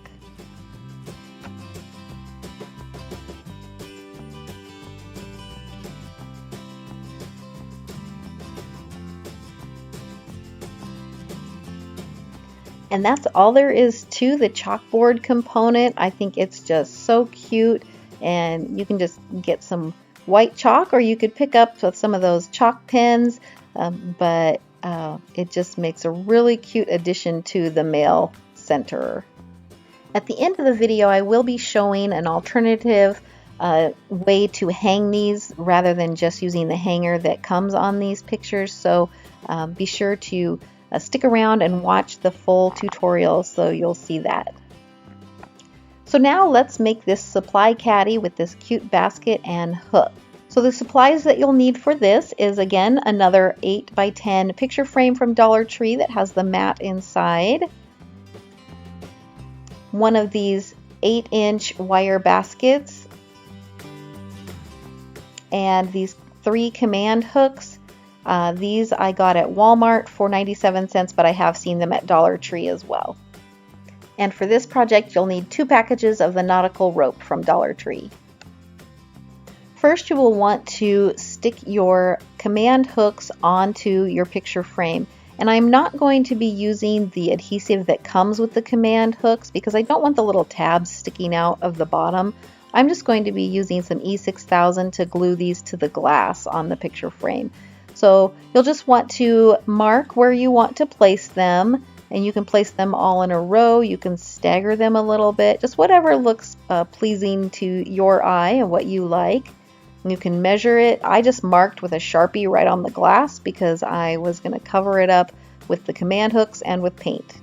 And that's all there is to the chalkboard component. I think it's just so cute, and you can just get some white chalk, or you could pick up some of those chalk pens, but it just makes a really cute addition to the mail centerer. At the end of the video, I will be showing an alternative way to hang these rather than just using the hanger that comes on these pictures, so be sure to stick around and watch the full tutorial so you'll see that. So now let's make this supply caddy with this cute basket and hook. So the supplies that you'll need for this is, again, another 8x10 picture frame from Dollar Tree that has the mat inside. One of these 8-inch wire baskets and these 3 command hooks. These I got at Walmart for 97 cents, but I have seen them at Dollar Tree as well. And for this project, you'll need 2 packages of the Nautical rope from Dollar Tree. First, you will want to stick your command hooks onto your picture frame. And I'm not going to be using the adhesive that comes with the command hooks because I don't want the little tabs sticking out of the bottom. I'm just going to be using some E6000 to glue these to the glass on the picture frame. So you'll just want to mark where you want to place them, and you can place them all in a row. You can stagger them a little bit, just whatever looks pleasing to your eye and what you like. You can measure it. I just marked with a Sharpie right on the glass because I was going to cover it up with the command hooks and with paint.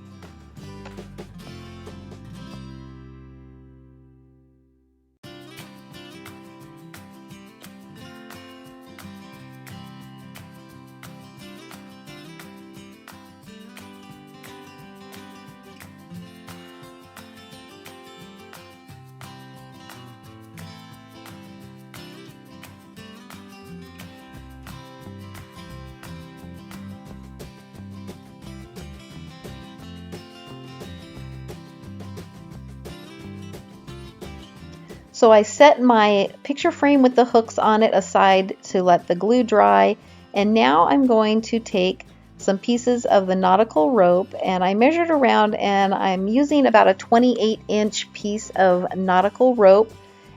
So I set my picture frame with the hooks on it aside to let the glue dry, and now I'm going to take some pieces of the Nautical rope, and I measured around and I'm using about a 28-inch piece of Nautical rope,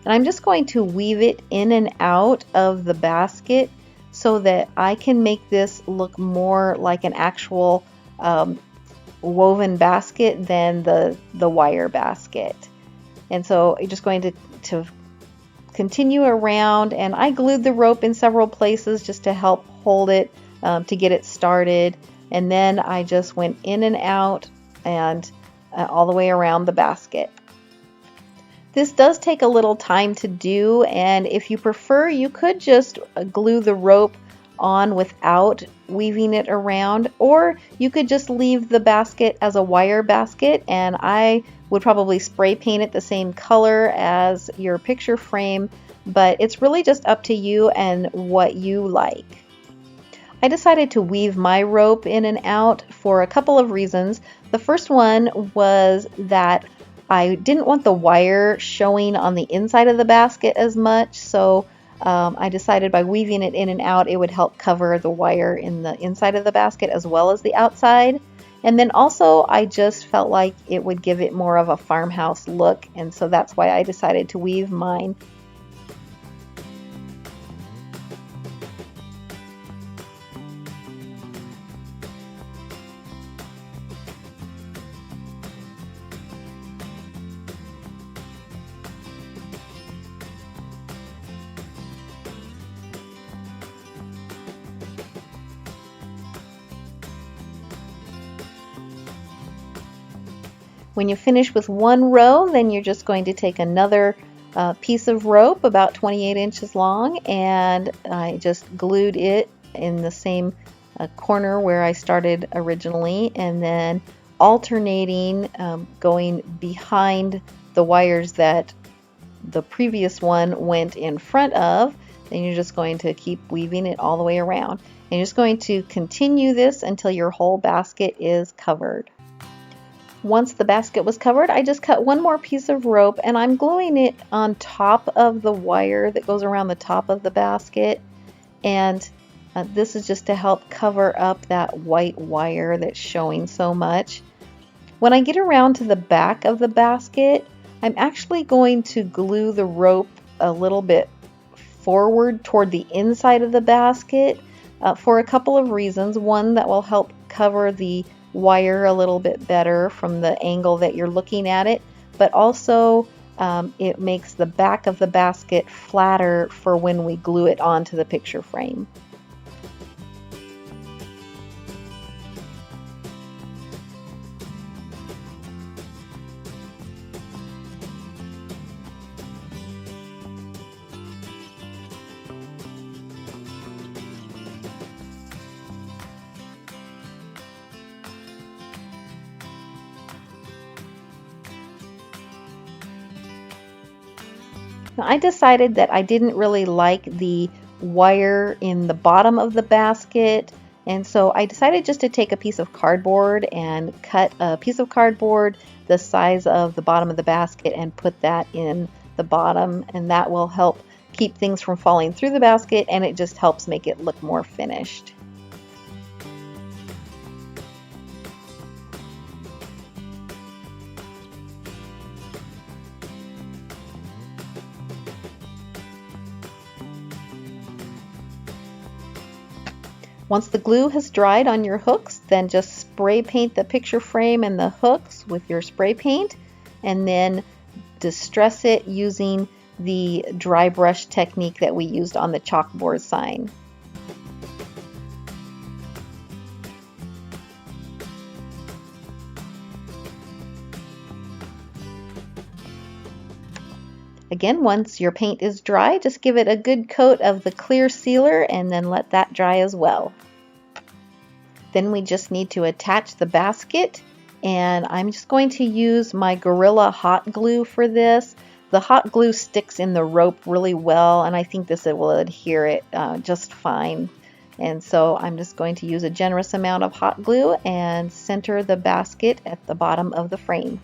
and I'm just going to weave it in and out of the basket so that I can make this look more like an actual woven basket than the wire basket. And so I'm just going to continue around, and I glued the rope in several places just to help hold it to get it started, and then I just went in and out and all the way around the basket. This does take a little time to do, and if you prefer, you could just glue the rope on without weaving it around, or you could just leave the basket as a wire basket, and I would probably spray paint it the same color as your picture frame, but it's really just up to you and what you like. I decided to weave my rope in and out for a couple of reasons. The first one was that I didn't want the wire showing on the inside of the basket as much, so I decided by weaving it in and out it would help cover the wire in the inside of the basket as well as the outside. And then also I just felt like it would give it more of a farmhouse look, and so that's why I decided to weave mine. When you finish with one row, then you're just going to take another piece of rope about 28 inches long, and I just glued it in the same corner where I started originally, and then alternating going behind the wires that the previous one went in front of. Then you're just going to keep weaving it all the way around, and you're just going to continue this until your whole basket is covered. Once the basket was covered, I just cut one more piece of rope, and I'm gluing it on top of the wire that goes around the top of the basket, and this is just to help cover up that white wire that's showing so much. When I get around to the back of the basket, I'm actually going to glue the rope a little bit forward toward the inside of the basket for a couple of reasons. One, that will help cover the wire a little bit better from the angle that you're looking at it, but also it makes the back of the basket flatter for when we glue it onto the picture frame. Now, I decided that I didn't really like the wire in the bottom of the basket, and so I decided just to take a piece of cardboard and cut a piece of cardboard the size of the bottom of the basket and put that in the bottom, and that will help keep things from falling through the basket, and it just helps make it look more finished. Once the glue has dried on your hooks, then just spray paint the picture frame and the hooks with your spray paint, and then distress it using the dry brush technique that we used on the chalkboard sign. Again, once your paint is dry, just give it a good coat of the clear sealer and then let that dry as well. Then we just need to attach the basket, and I'm just going to use my Gorilla hot glue for this. The hot glue sticks in the rope really well, and I think this will adhere it just fine. And so I'm just going to use a generous amount of hot glue and center the basket at the bottom of the frame.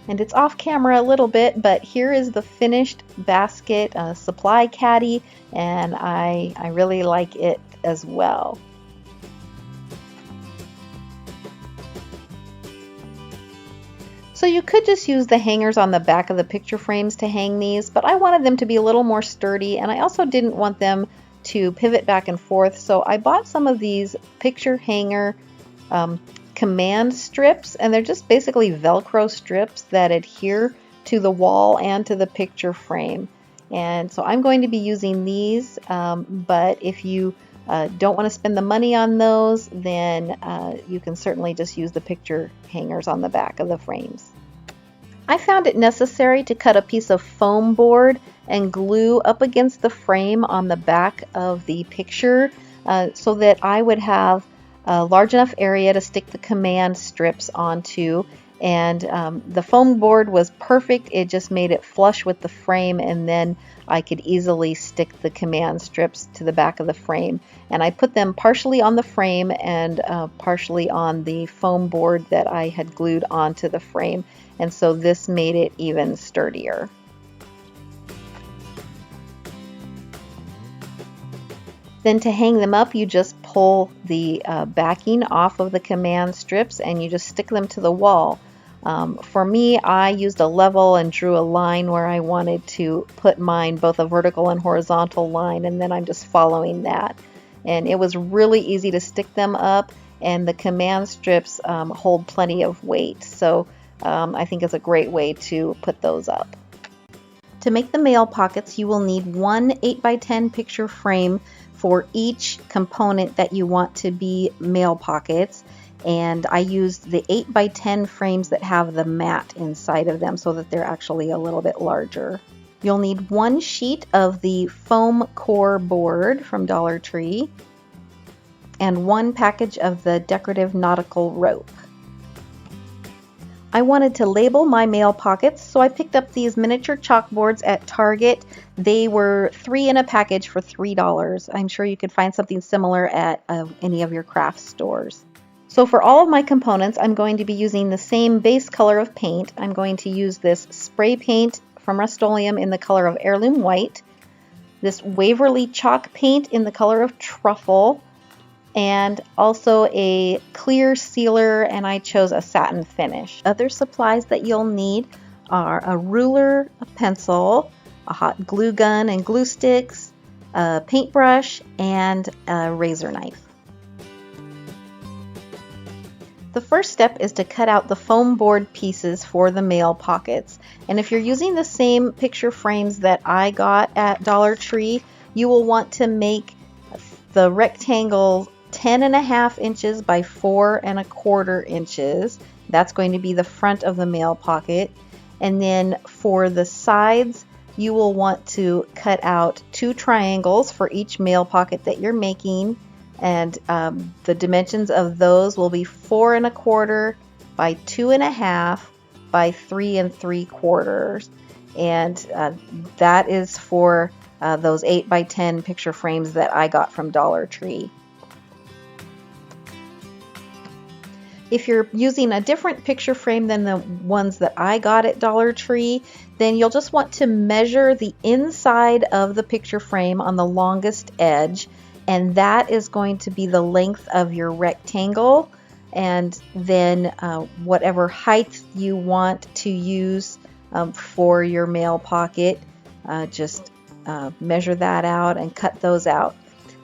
And it's off camera a little bit, but here is the finished basket supply caddy, and I really like it as well. So you could just use the hangers on the back of the picture frames to hang these, but I wanted them to be a little more sturdy, and I also didn't want them to pivot back and forth, so I bought some of these picture hanger command strips, and they're just basically Velcro strips that adhere to the wall and to the picture frame. And so I'm going to be using these, but if you don't want to spend the money on those, then you can certainly just use the picture hangers on the back of the frames. I found it necessary to cut a piece of foam board and glue up against the frame on the back of the picture so that I would have a large enough area to stick the command strips onto, and the foam board was perfect. It just made it flush with the frame, and then I could easily stick the command strips to the back of the frame. And I put them partially on the frame and partially on the foam board that I had glued onto the frame, and so this made it even sturdier. Then to hang them up, you just pull the backing off of the command strips and you just stick them to the wall. For me, I used a level and drew a line where I wanted to put mine, both a vertical and horizontal line, and then I'm just following that. And it was really easy to stick them up, and the command strips hold plenty of weight. So I think it's a great way to put those up. To make the mail pockets, you will need one 8x10 picture frame for each component that you want to be mail pockets, and I used the 8x10 frames that have the mat inside of them so that they're actually a little bit larger. You'll need one sheet of the foam core board from Dollar Tree and one package of the decorative nautical rope. I wanted to label my mail pockets, so I picked up these miniature chalkboards at Target. They were 3 in a package for $3. I'm sure you could find something similar at any of your craft stores. So for all of my components, I'm going to be using the same base color of paint. I'm going to use this spray paint from Rust-Oleum in the color of Heirloom White, this Waverly chalk paint in the color of Truffle, and also a clear sealer, and I chose a satin finish. Other supplies that you'll need are a ruler, a pencil, a hot glue gun and glue sticks, a paintbrush, and a razor knife. The first step is to cut out the foam board pieces for the mail pockets. And if you're using the same picture frames that I got at Dollar Tree, you will want to make the rectangle 10.5 inches by 4.25 inches. That's going to be the front of the mail pocket. And then for the sides, you will want to cut out 2 triangles for each mail pocket that you're making, and the dimensions of those will be 4 1/4 by 2 1/2 by 3 3/4, and that is for those 8 by 10 picture frames that I got from Dollar Tree. If you're using a different picture frame than the ones that I got at Dollar Tree, then you'll just want to measure the inside of the picture frame on the longest edge, and that is going to be the length of your rectangle. And then whatever height you want to use for your mail pocket, just measure that out and cut those out.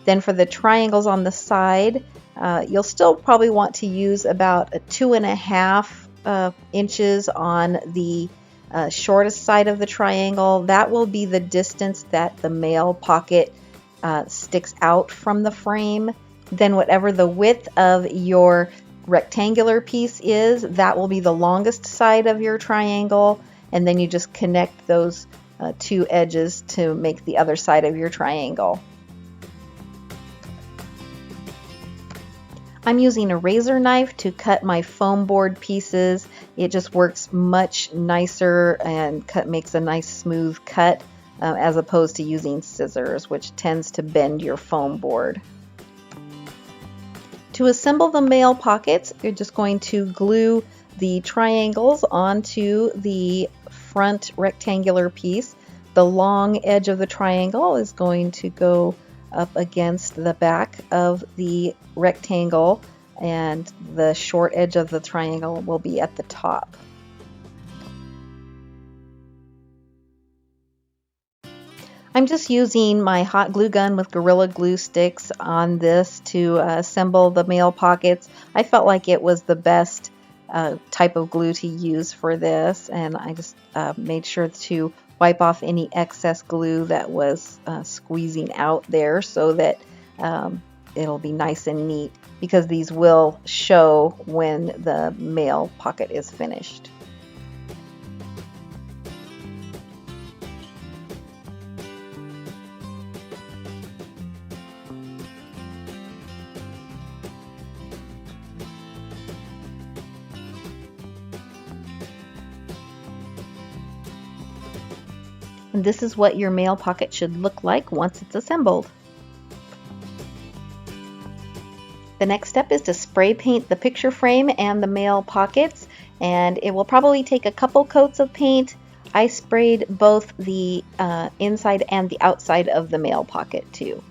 Then for the triangles on the side, you'll still probably want to use about 2 1/2 inches on the shortest side of the triangle. That will be the distance that the mail pocket sticks out from the frame. Then whatever the width of your rectangular piece is, that will be the longest side of your triangle, and then you just connect those 2 edges to make the other side of your triangle. I'm using a razor knife to cut my foam board pieces. It just works much nicer and makes a nice smooth cut as opposed to using scissors, which tends to bend your foam board. To assemble the mail pockets, you're just going to glue the triangles onto the front rectangular piece. The long edge of the triangle is going to go up against the back of the rectangle, and the short edge of the triangle will be at the top. I'm just using my hot glue gun with Gorilla Glue sticks on this to assemble the mail pockets. I felt like it was the best type of glue to use for this, and I just made sure to wipe off any excess glue that was squeezing out there so that it'll be nice and neat, because these will show when the mail pocket is finished. And this is what your mail pocket should look like once it's assembled. The next step is to spray paint the picture frame and the mail pockets, and it will probably take a couple coats of paint. I sprayed both the inside and the outside of the mail pocket too.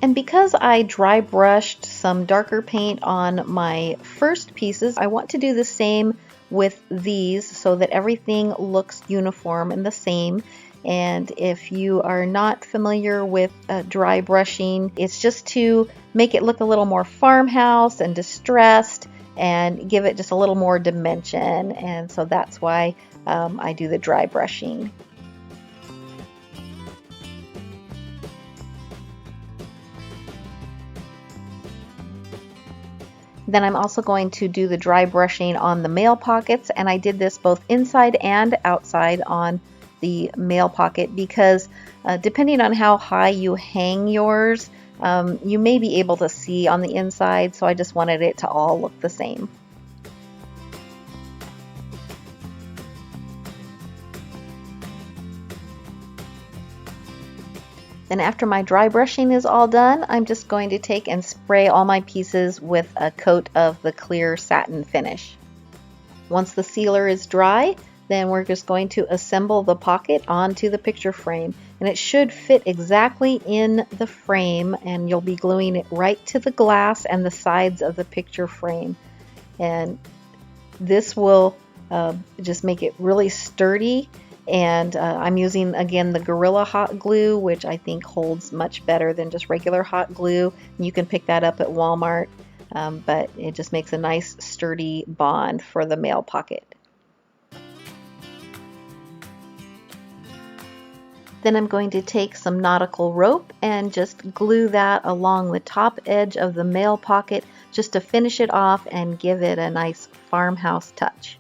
And because I dry brushed some darker paint on my first pieces, I want to do the same with these so that everything looks uniform and the same. And if you are not familiar with dry brushing, it's just to make it look a little more farmhouse and distressed and give it just a little more dimension. And so that's why I do the dry brushing. Then I'm also going to do the dry brushing on the mail pockets, and I did this both inside and outside on the mail pocket because depending on how high you hang yours, you may be able to see on the inside, so I just wanted it to all look the same. Then after my dry brushing is all done, I'm just going to take and spray all my pieces with a coat of the clear satin finish. Once the sealer is dry, then we're just going to assemble the pocket onto the picture frame, and it should fit exactly in the frame, and you'll be gluing it right to the glass and the sides of the picture frame. And this will just make it really sturdy. And I'm using, again, the Gorilla Hot Glue, which I think holds much better than just regular hot glue. You can pick that up at Walmart, but it just makes a nice sturdy bond for the mail pocket. Then I'm going to take some Nautical rope and just glue that along the top edge of the mail pocket just to finish it off and give it a nice farmhouse touch.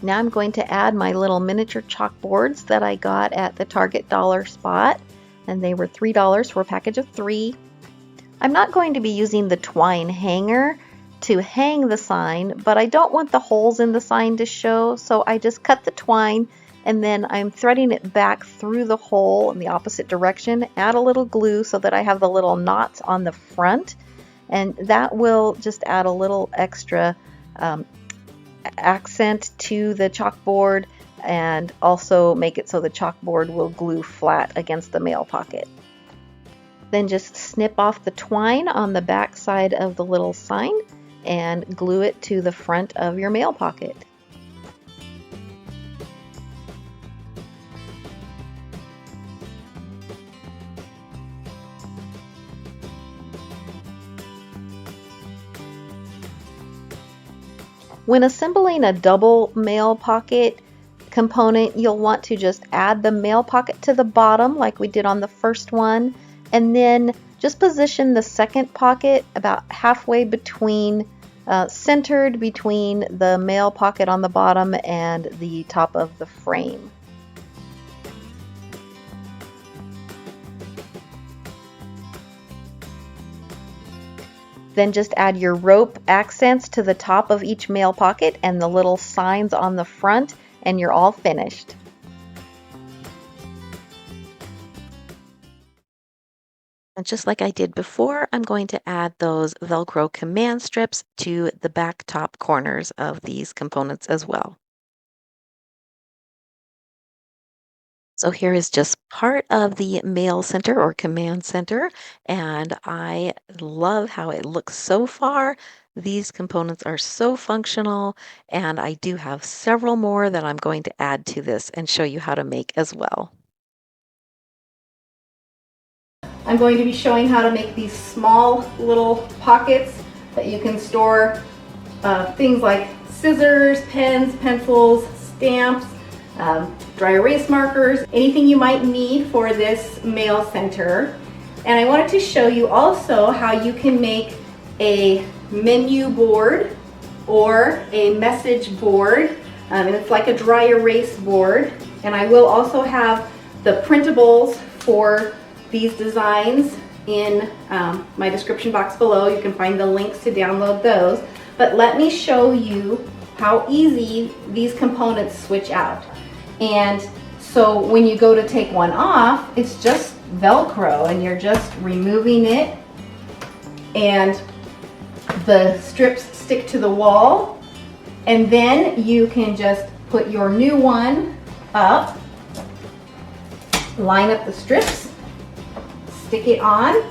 Now I'm going to add my little miniature chalkboards that I got at the Target dollar spot, and they were $3 for a package of 3. I'm not going to be using the twine hanger to hang the sign, but I don't want the holes in the sign to show, so I just cut the twine and then I'm threading it back through the hole in the opposite direction, add a little glue so that I have the little knots on the front, and that will just add a little extra accent to the chalkboard and also make it so the chalkboard will glue flat against the mail pocket. Then just snip off the twine on the back side of the little sign and glue it to the front of your mail pocket. When assembling a double mail pocket component, you'll want to just add the mail pocket to the bottom like we did on the first one, and then just position the second pocket about halfway between, centered between the mail pocket on the bottom and the top of the frame. Then just add your rope accents to the top of each mail pocket and the little signs on the front, and you're all finished. And just like I did before, I'm going to add those Velcro command strips to the back top corners of these components as well. So here is just part of the mail center or command center, and I love how it looks so far. These components are so functional, and I do have several more that I'm going to add to this and show you how to make as well. I'm going to be showing how to make these small little pockets that you can store things like scissors, pens, pencils, stamps, dry erase markers, anything you might need for this mail center. And I wanted to show you also how you can make a menu board or a message board, and it's like a dry erase board. And I will also have the printables for these designs in my description box below. You can find the links to download those. But let me show you how easy these components switch out. And so when you go to take one off, it's just Velcro, and you're just removing it, and the strips stick to the wall, and then you can just put your new one up, line up the strips, stick it on,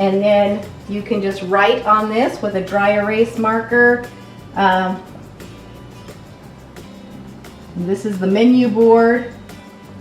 and then you can just write on this with a dry erase marker. This is the menu board,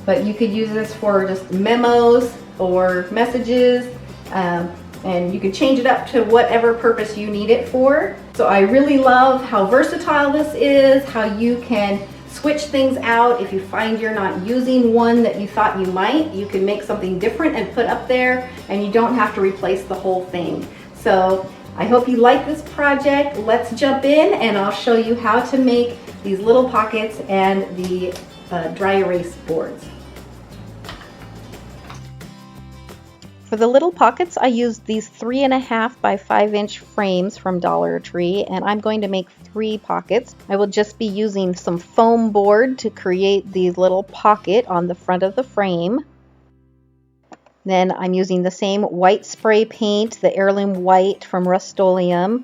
but you could use this for just memos or messages, and you can change it up to whatever purpose you need it for. So I really love how versatile this is, how you can switch things out. If you find you're not using one that you thought you might, you can make something different and put up there, and you don't have to replace the whole thing. So I hope you like this project. Let's jump in and I'll show you how to make these little pockets and the dry erase boards. For the little pockets, I used these 3.5 by 5-inch frames from Dollar Tree, and I'm going to make 3 pockets. I will just be using some foam board to create the little pocket on the front of the frame. Then I'm using the same white spray paint, the heirloom white from Rust-Oleum,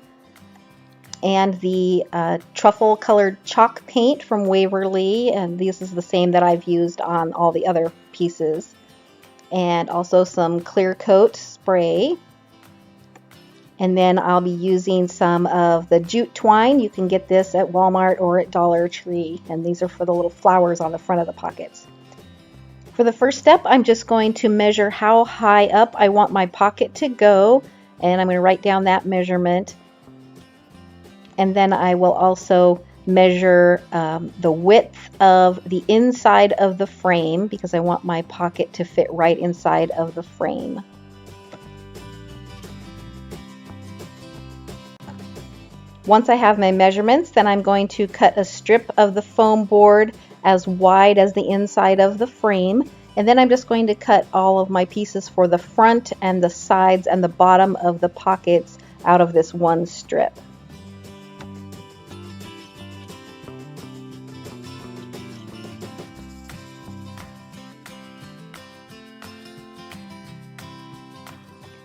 and the truffle colored chalk paint from Waverly, and this is the same that I've used on all the other pieces. And also some clear coat spray. And then I'll be using some of the jute twine. You can get this at Walmart or at Dollar Tree, and these are for the little flowers on the front of the pockets. For the first step, I'm just going to measure how high up I want my pocket to go, and I'm going to write down that measurement. And then I will also measure the width of the inside of the frame, because I want my pocket to fit right inside of the frame. Once I have my measurements, then I'm going to cut a strip of the foam board as wide as the inside of the frame, and then I'm just going to cut all of my pieces for the front and the sides and the bottom of the pockets out of this one strip.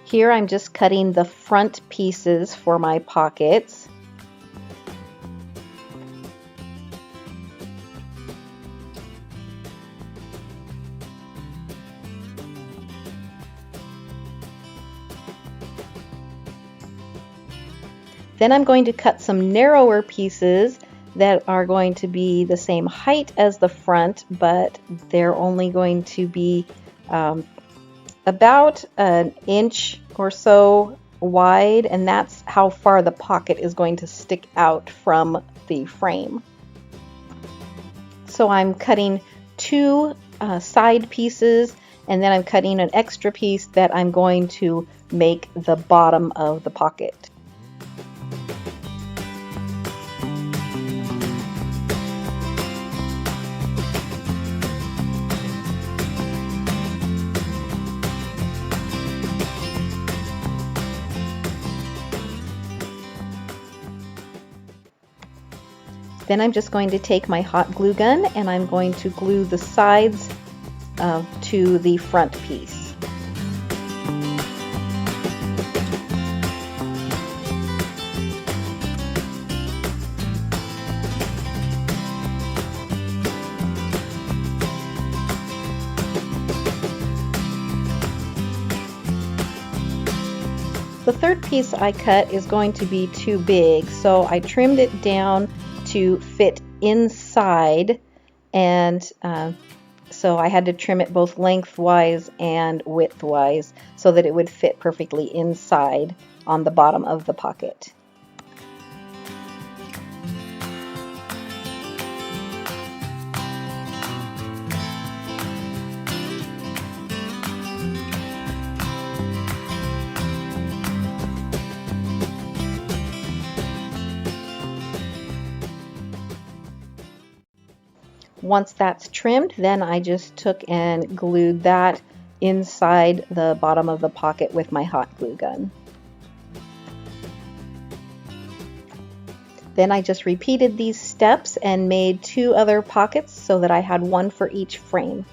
Here I'm just cutting the front pieces for my pockets. Then I'm going to cut some narrower pieces that are going to be the same height as the front, but they're only going to be about an inch or so wide, and that's how far the pocket is going to stick out from the frame. So I'm cutting two side pieces, and then I'm cutting an extra piece that I'm going to make the bottom of the pocket. Then I'm just going to take my hot glue gun and I'm going to glue the sides to the front piece. The third piece I cut is going to be too big, so I trimmed it down to fit inside, and so I had to trim it both lengthwise and widthwise so that it would fit perfectly inside on the bottom of the pocket. Once that's trimmed, then I just took and glued that inside the bottom of the pocket with my hot glue gun. Then I just repeated these steps and made two other pockets so that I had one for each frame.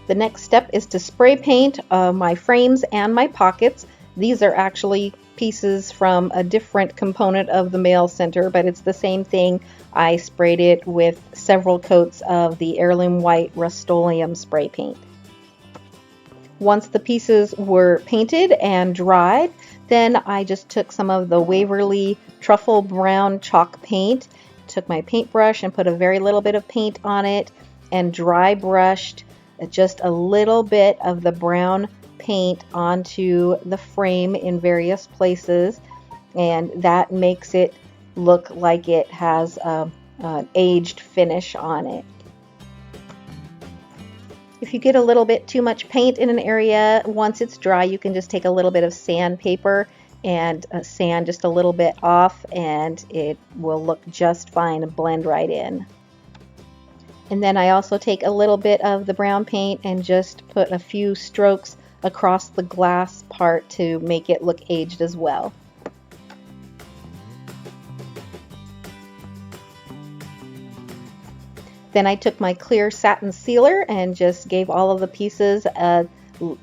The next step is to spray paint my frames and my pockets. These are actually pieces from a different component of the mail center, but it's the same thing. I sprayed it with several coats of the Heirloom White Rust-Oleum spray paint. Once the pieces were painted and dried, then I just took some of the Waverly Truffle Brown chalk paint, took my paintbrush and put a very little bit of paint on it and dry brushed just a little bit of the brown paint onto the frame in various places, and that makes it look like it has an aged finish on it. If you get a little bit too much paint in an area, once it's dry, you can just take a little bit of sandpaper and sand just a little bit off, and it will look just fine and blend right in. And then I also take a little bit of the brown paint and just put a few strokes across the glass part to make it look aged as well. Then I took my clear satin sealer and just gave all of the pieces a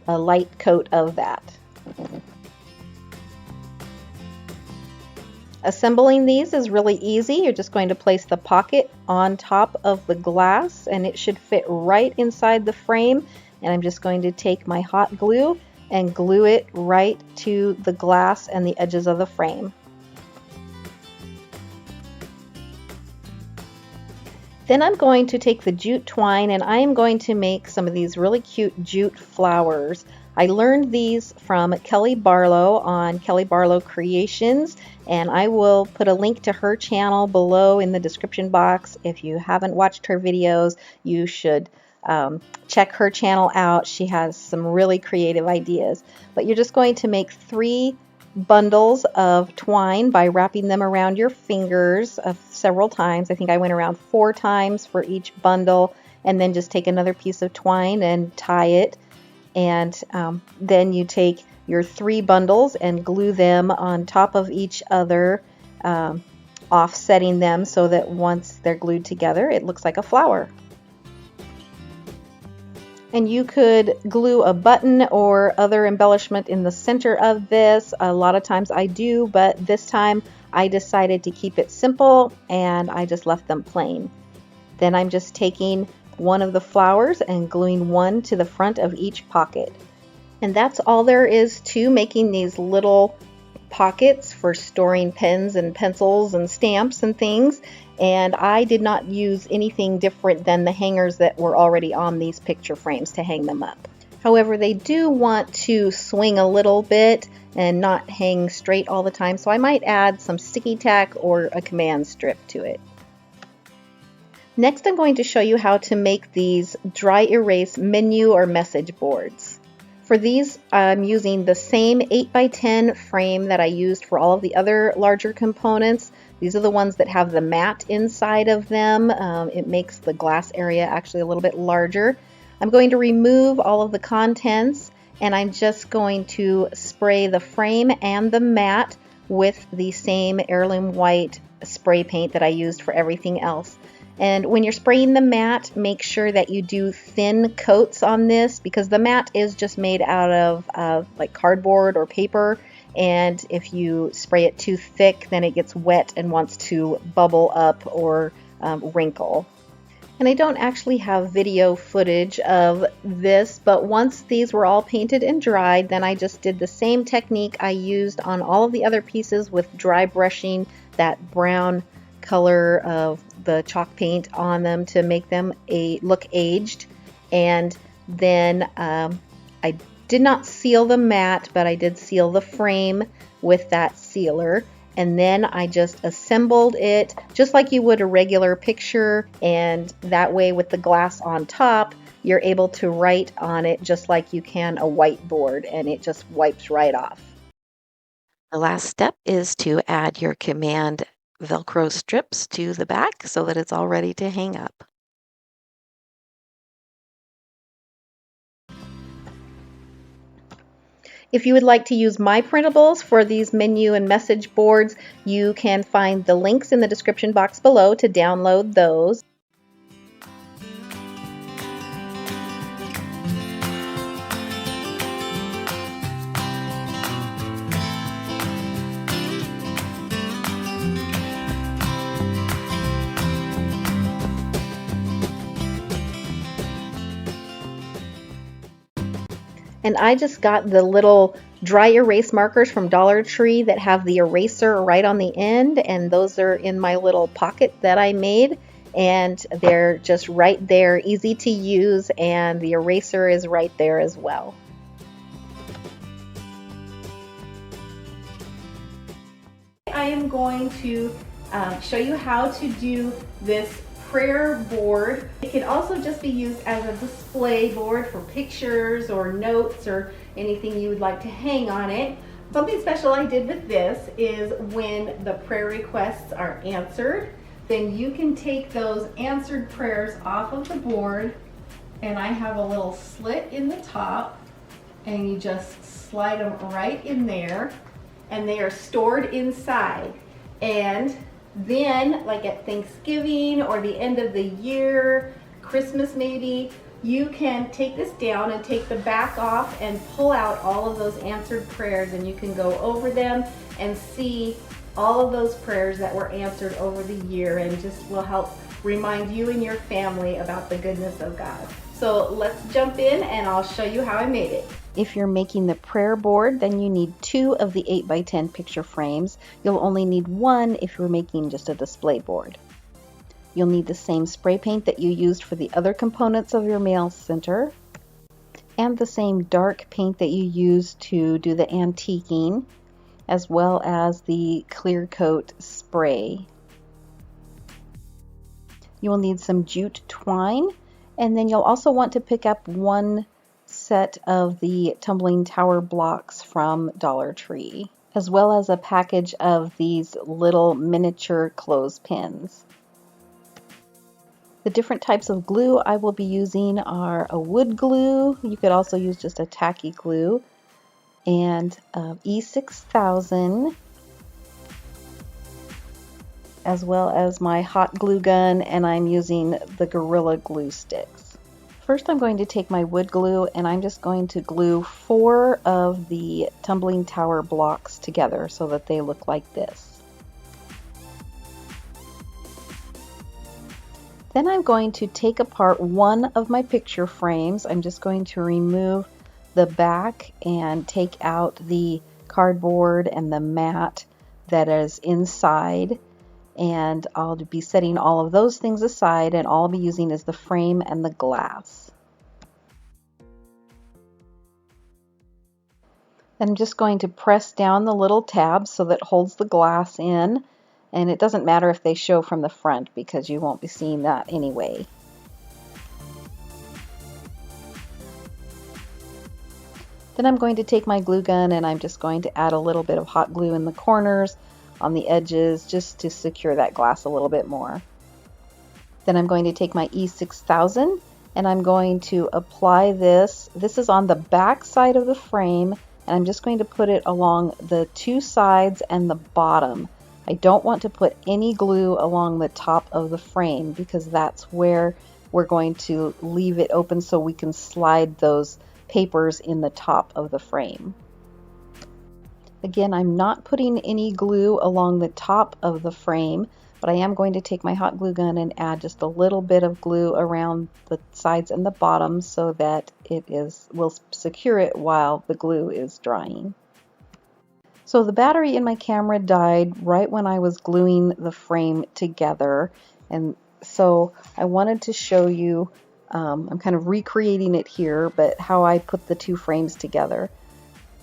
light coat of that. Assembling these is really easy. You're just going to place the pocket on top of the glass and it should fit right inside the frame. And I'm just going to take my hot glue and glue it right to the glass and the edges of the frame. Then I'm going to take the jute twine and I am going to make some of these really cute jute flowers. I learned these from Kelly Barlow on Kelly Barlow Creations, and I will put a link to her channel below in the description box. If you haven't watched her videos, you should check her channel out. She has some really creative ideas. But you're just going to make 3 bundles of twine by wrapping them around your fingers several times. I think I went around 4 times for each bundle, and then just take another piece of twine and tie it. And then you take your 3 bundles and glue them on top of each other, offsetting them so that once they're glued together, it looks like a flower. And you could glue a button or other embellishment in the center of this. A lot of times I do, but this time I decided to keep it simple and I just left them plain. Then I'm just taking one of the flowers and gluing one to the front of each pocket. And that's all there is to making these little pockets for storing pens and pencils and stamps and things. And I did not use anything different than the hangers that were already on these picture frames to hang them up. However, they do want to swing a little bit and not hang straight all the time, so I might add some sticky tack or a command strip to it. Next, I'm going to show you how to make these dry erase menu or message boards. For these, I'm using the same 8x10 frame that I used for all of the other larger components. These are the ones that have the mat inside of them. It makes the glass area actually a little bit larger. I'm going to remove all of the contents, and I'm just going to spray the frame and the mat with the same heirloom white spray paint that I used for everything else. And when you're spraying the mat, make sure that you do thin coats on this, because the mat is just made out of like cardboard or paper. And if you spray it too thick, then it gets wet and wants to bubble up or wrinkle. And I don't actually have video footage of this, but once these were all painted and dried, then I just did the same technique I used on all of the other pieces with dry brushing that brown color of the chalk paint on them to make them look aged. And then I did not seal the mat, but I did seal the frame with that sealer. And then I just assembled it just like you would a regular picture, and that way with the glass on top, you're able to write on it just like you can a whiteboard, and it just wipes right off. The last step is to add your command Velcro strips to the back so that it's all ready to hang up. If you would like to use my printables for these menu and message boards, you can find the links in the description box below to download those. And I just got the little dry erase markers from Dollar Tree that have the eraser right on the end, and those are in my little pocket that I made, and they're just right there, easy to use, and the eraser is right there as well. I am going to show you how to do this prayer board. It can also just be used as a display board for pictures or notes or anything you would like to hang on it. Something special I did with this is when the prayer requests are answered, then you can take those answered prayers off of the board, and I have a little slit in the top, and you just slide them right in there, and they are stored inside. And then, like at Thanksgiving or the end of the year, Christmas maybe, you can take this down and take the back off and pull out all of those answered prayers, and you can go over them and see all of those prayers that were answered over the year, and just will help remind you and your family about the goodness of God. So let's jump in and I'll show you how I made it. If you're making the prayer board, then you need 2 of the 8x10 picture frames. You'll only need 1 if you're making just a display board. You'll need the same spray paint that you used for the other components of your mail center, and the same dark paint that you used to do the antiquing, as well as the clear coat spray. You will need some jute twine, And then you'll also want to pick up one set of the tumbling tower blocks from Dollar Tree, as well as a package of these little miniature clothespins. The different types of glue I will be using are a wood glue. You could also use just a tacky glue, and E6000, as well as my hot glue gun, and I'm using the Gorilla Glue sticks. First, I'm going to take my wood glue and I'm just going to glue 4 of the tumbling tower blocks together so that they look like this. Then I'm going to take apart one of my picture frames. I'm just going to remove the back and take out the cardboard and the mat that is inside. And I'll be setting all of those things aside, and all I'll be using is the frame and the glass. I'm just going to press down the little tab so that holds the glass in, and it doesn't matter if they show from the front because you won't be seeing that anyway. Then I'm going to take my glue gun and I'm just going to add a little bit of hot glue in the corners, on the edges, just to secure that glass a little bit more. Then I'm going to take my E6000 and I'm going to apply this. This is on the back side of the frame, and I'm just going to put it along the 2 sides and the bottom. I don't want to put any glue along the top of the frame because that's where we're going to leave it open so we can slide those papers in the top of the frame. Again, I'm not putting any glue along the top of the frame, but I am going to take my hot glue gun and add just a little bit of glue around the sides and the bottom so that will secure it while the glue is drying. So the battery in my camera died right when I was gluing the frame together, and so I wanted to show you, I'm kind of recreating it here, but how I put the 2 frames together.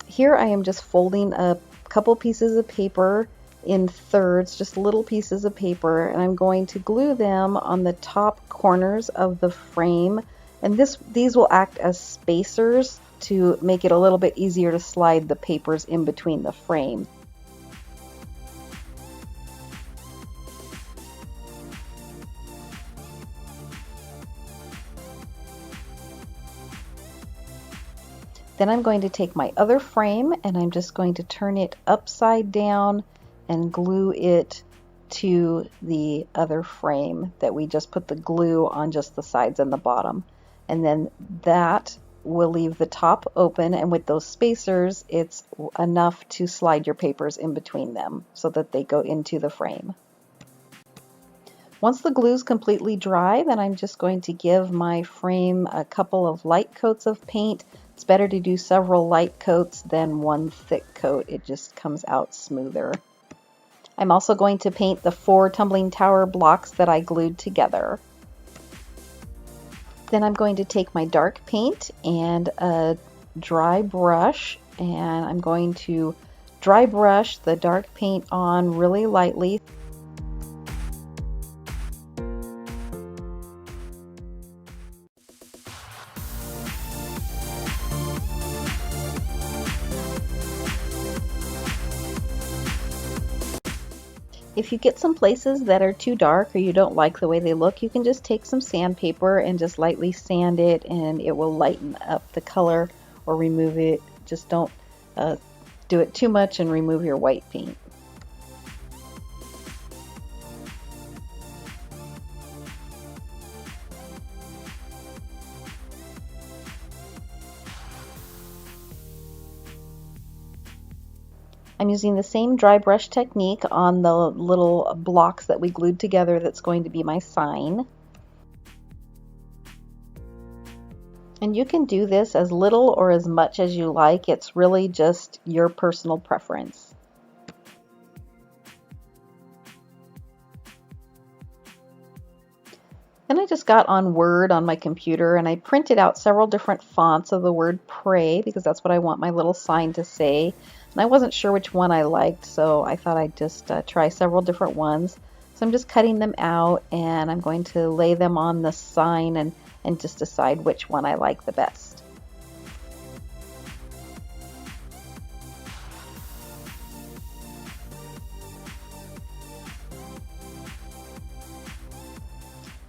Here I am just folding a couple pieces of paper in thirds, just little pieces of paper, and I'm going to glue them on the top corners of the frame, and these will act as spacers to make it a little bit easier to slide the papers in between the frame. Then I'm going to take my other frame and I'm just going to turn it upside down and glue it to the other frame that we just put the glue on, just the sides and the bottom. And then that will leave the top open, and with those spacers it's enough to slide your papers in between them so that they go into the frame. Once the glue is completely dry, then I'm just going to give my frame a couple of light coats of paint. It's better to do several light coats than one thick coat. It just comes out smoother. I'm also going to paint the 4 tumbling tower blocks that I glued together. Then I'm going to take my dark paint and a dry brush, and I'm going to dry brush the dark paint on really lightly. If you get some places that are too dark or you don't like the way they look, you can just take some sandpaper and just lightly sand it, and it will lighten up the color or remove it. Just don't do it too much and remove your white paint. I'm using the same dry brush technique on the little blocks that we glued together that's going to be my sign. And you can do this as little or as much as you like. It's really just your personal preference. Then I just got on Word on my computer and I printed out several different fonts of the word pray because that's what I want my little sign to say. And I wasn't sure which one I liked, so I thought I'd just try several different ones. So I'm just cutting them out and I'm going to lay them on the sign and and just decide which one I like the best.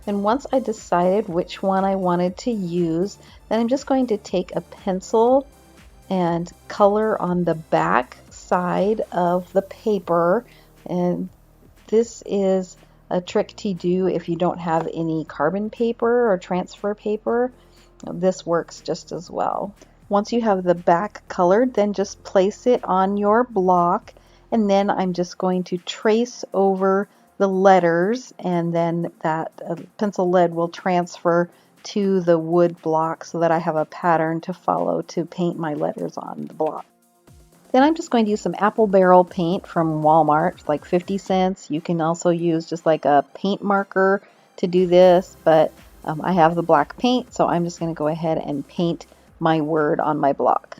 And once I decided which one I wanted to use, then I'm just going to take a pencil and color on the back side of the paper. And this is a trick to do if you don't have any carbon paper or transfer paper. This works just as well. Once you have the back colored, then just place it on your block, and then I'm just going to trace over the letters, and then that pencil lead will transfer to the wood block so that I have a pattern to follow to paint my letters on the block. Then I'm just going to use some apple barrel paint from Walmart, like 50 cents. You can also use just like a paint marker to do this, but I have the black paint, so I'm just going to go ahead and paint my word on my block.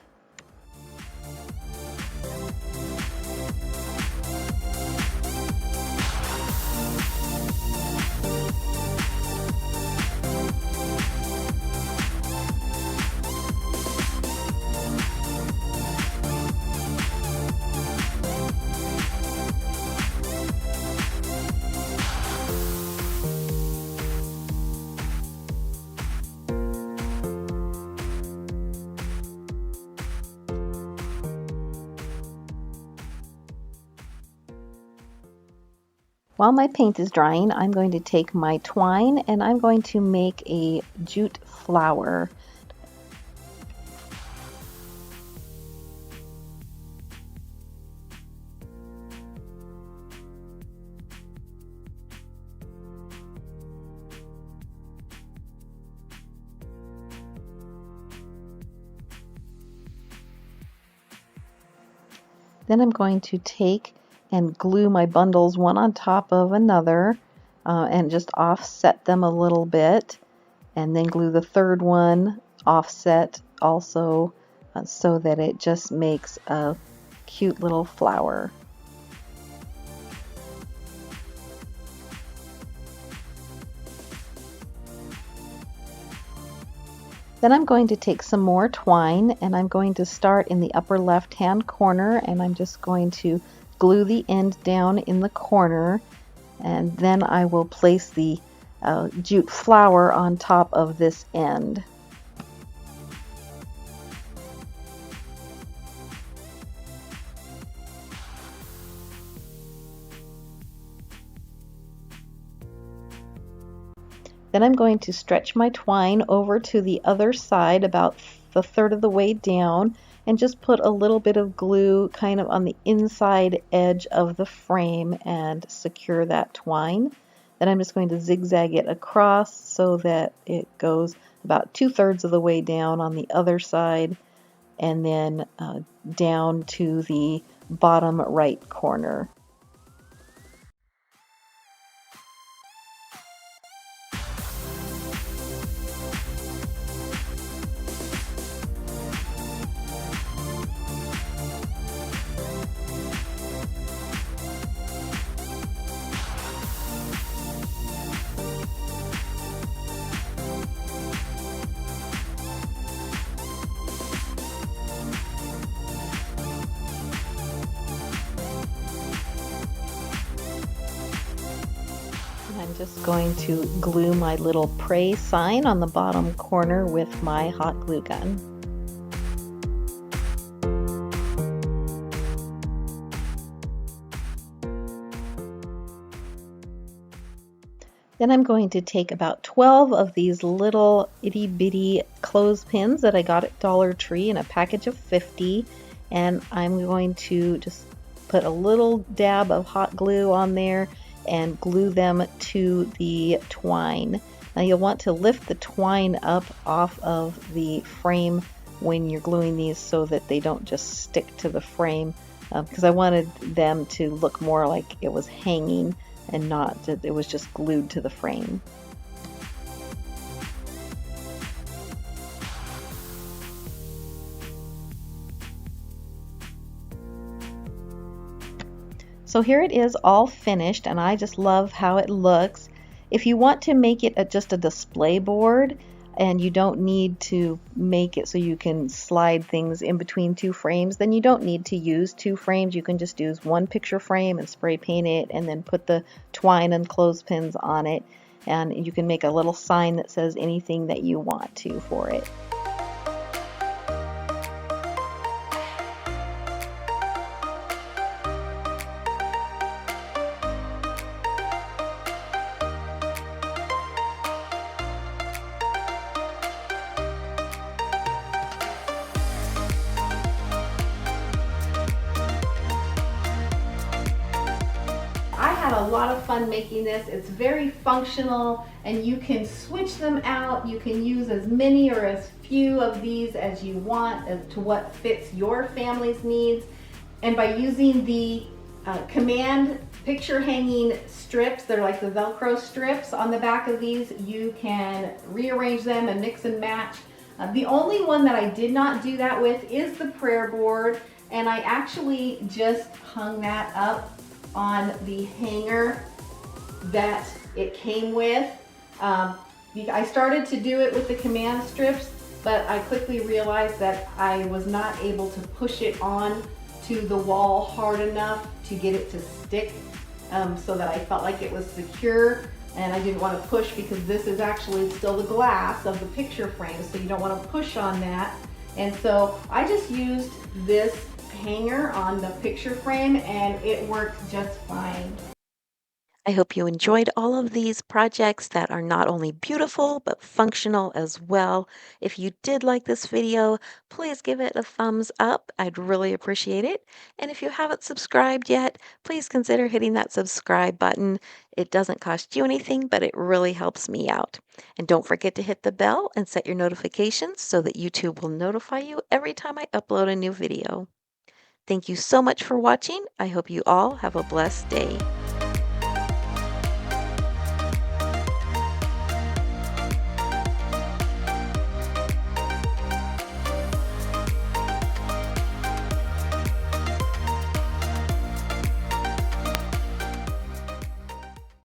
While my paint is drying, I'm going to take my twine and I'm going to make a jute flower. Then I'm going to take and glue my bundles one on top of another and just offset them a little bit, and then glue the third one offset also so that it just makes a cute little flower. Then I'm going to take some more twine and I'm going to start in the upper left hand corner, and I'm just going to glue the end down in the corner, and then I will place the jute flower on top of this end. Then I'm going to stretch my twine over to the other side about the third of the way down and just put a little bit of glue kind of on the inside edge of the frame and secure that twine. Then I'm just going to zigzag it across so that it goes about 2/3 of the way down on the other side, and then down to the bottom right corner. I'm just going to glue my little pray sign on the bottom corner with my hot glue gun. Then I'm going to take about 12 of these little itty bitty clothespins that I got at Dollar Tree in a package of 50, and I'm going to just put a little dab of hot glue on there and glue them to the twine. Now you'll want to lift the twine up off of the frame when you're gluing these so that they don't just stick to the frame, because I wanted them to look more like it was hanging and not that it was just glued to the frame. So here it is all finished, and I just love how it looks. If you want to make it just a display board, and you don't need to make it so you can slide things in between two frames, then you don't need to use two frames. You can just use one picture frame and spray paint it and then put the twine and clothespins on it, and you can make a little sign that says anything that you want to for it. I had a lot of fun making this. It's very functional and you can switch them out. You can use as many or as few of these as you want as to what fits your family's needs. And by using the command picture hanging strips, they're like the Velcro strips on the back of these, you can rearrange them and mix and match. The only one that I did not do that with is the prayer board, and I actually just hung that up on the hanger that it came with. I started to do it with the command strips, but I quickly realized that I was not able to push it on to the wall hard enough to get it to stick, so that I felt like it was secure, and I didn't want to push because this is actually still the glass of the picture frame, so you don't want to push on that. And so I just used this hanger on the picture frame and it worked just fine. I hope you enjoyed all of these projects that are not only beautiful but functional as well. If you did like this video, please give it a thumbs up. I'd really appreciate it. And if you haven't subscribed yet, please consider hitting that subscribe button. It doesn't cost you anything, but it really helps me out. And don't forget to hit the bell and set your notifications so that YouTube will notify you every time I upload a new video. Thank you so much for watching. I hope you all have a blessed day.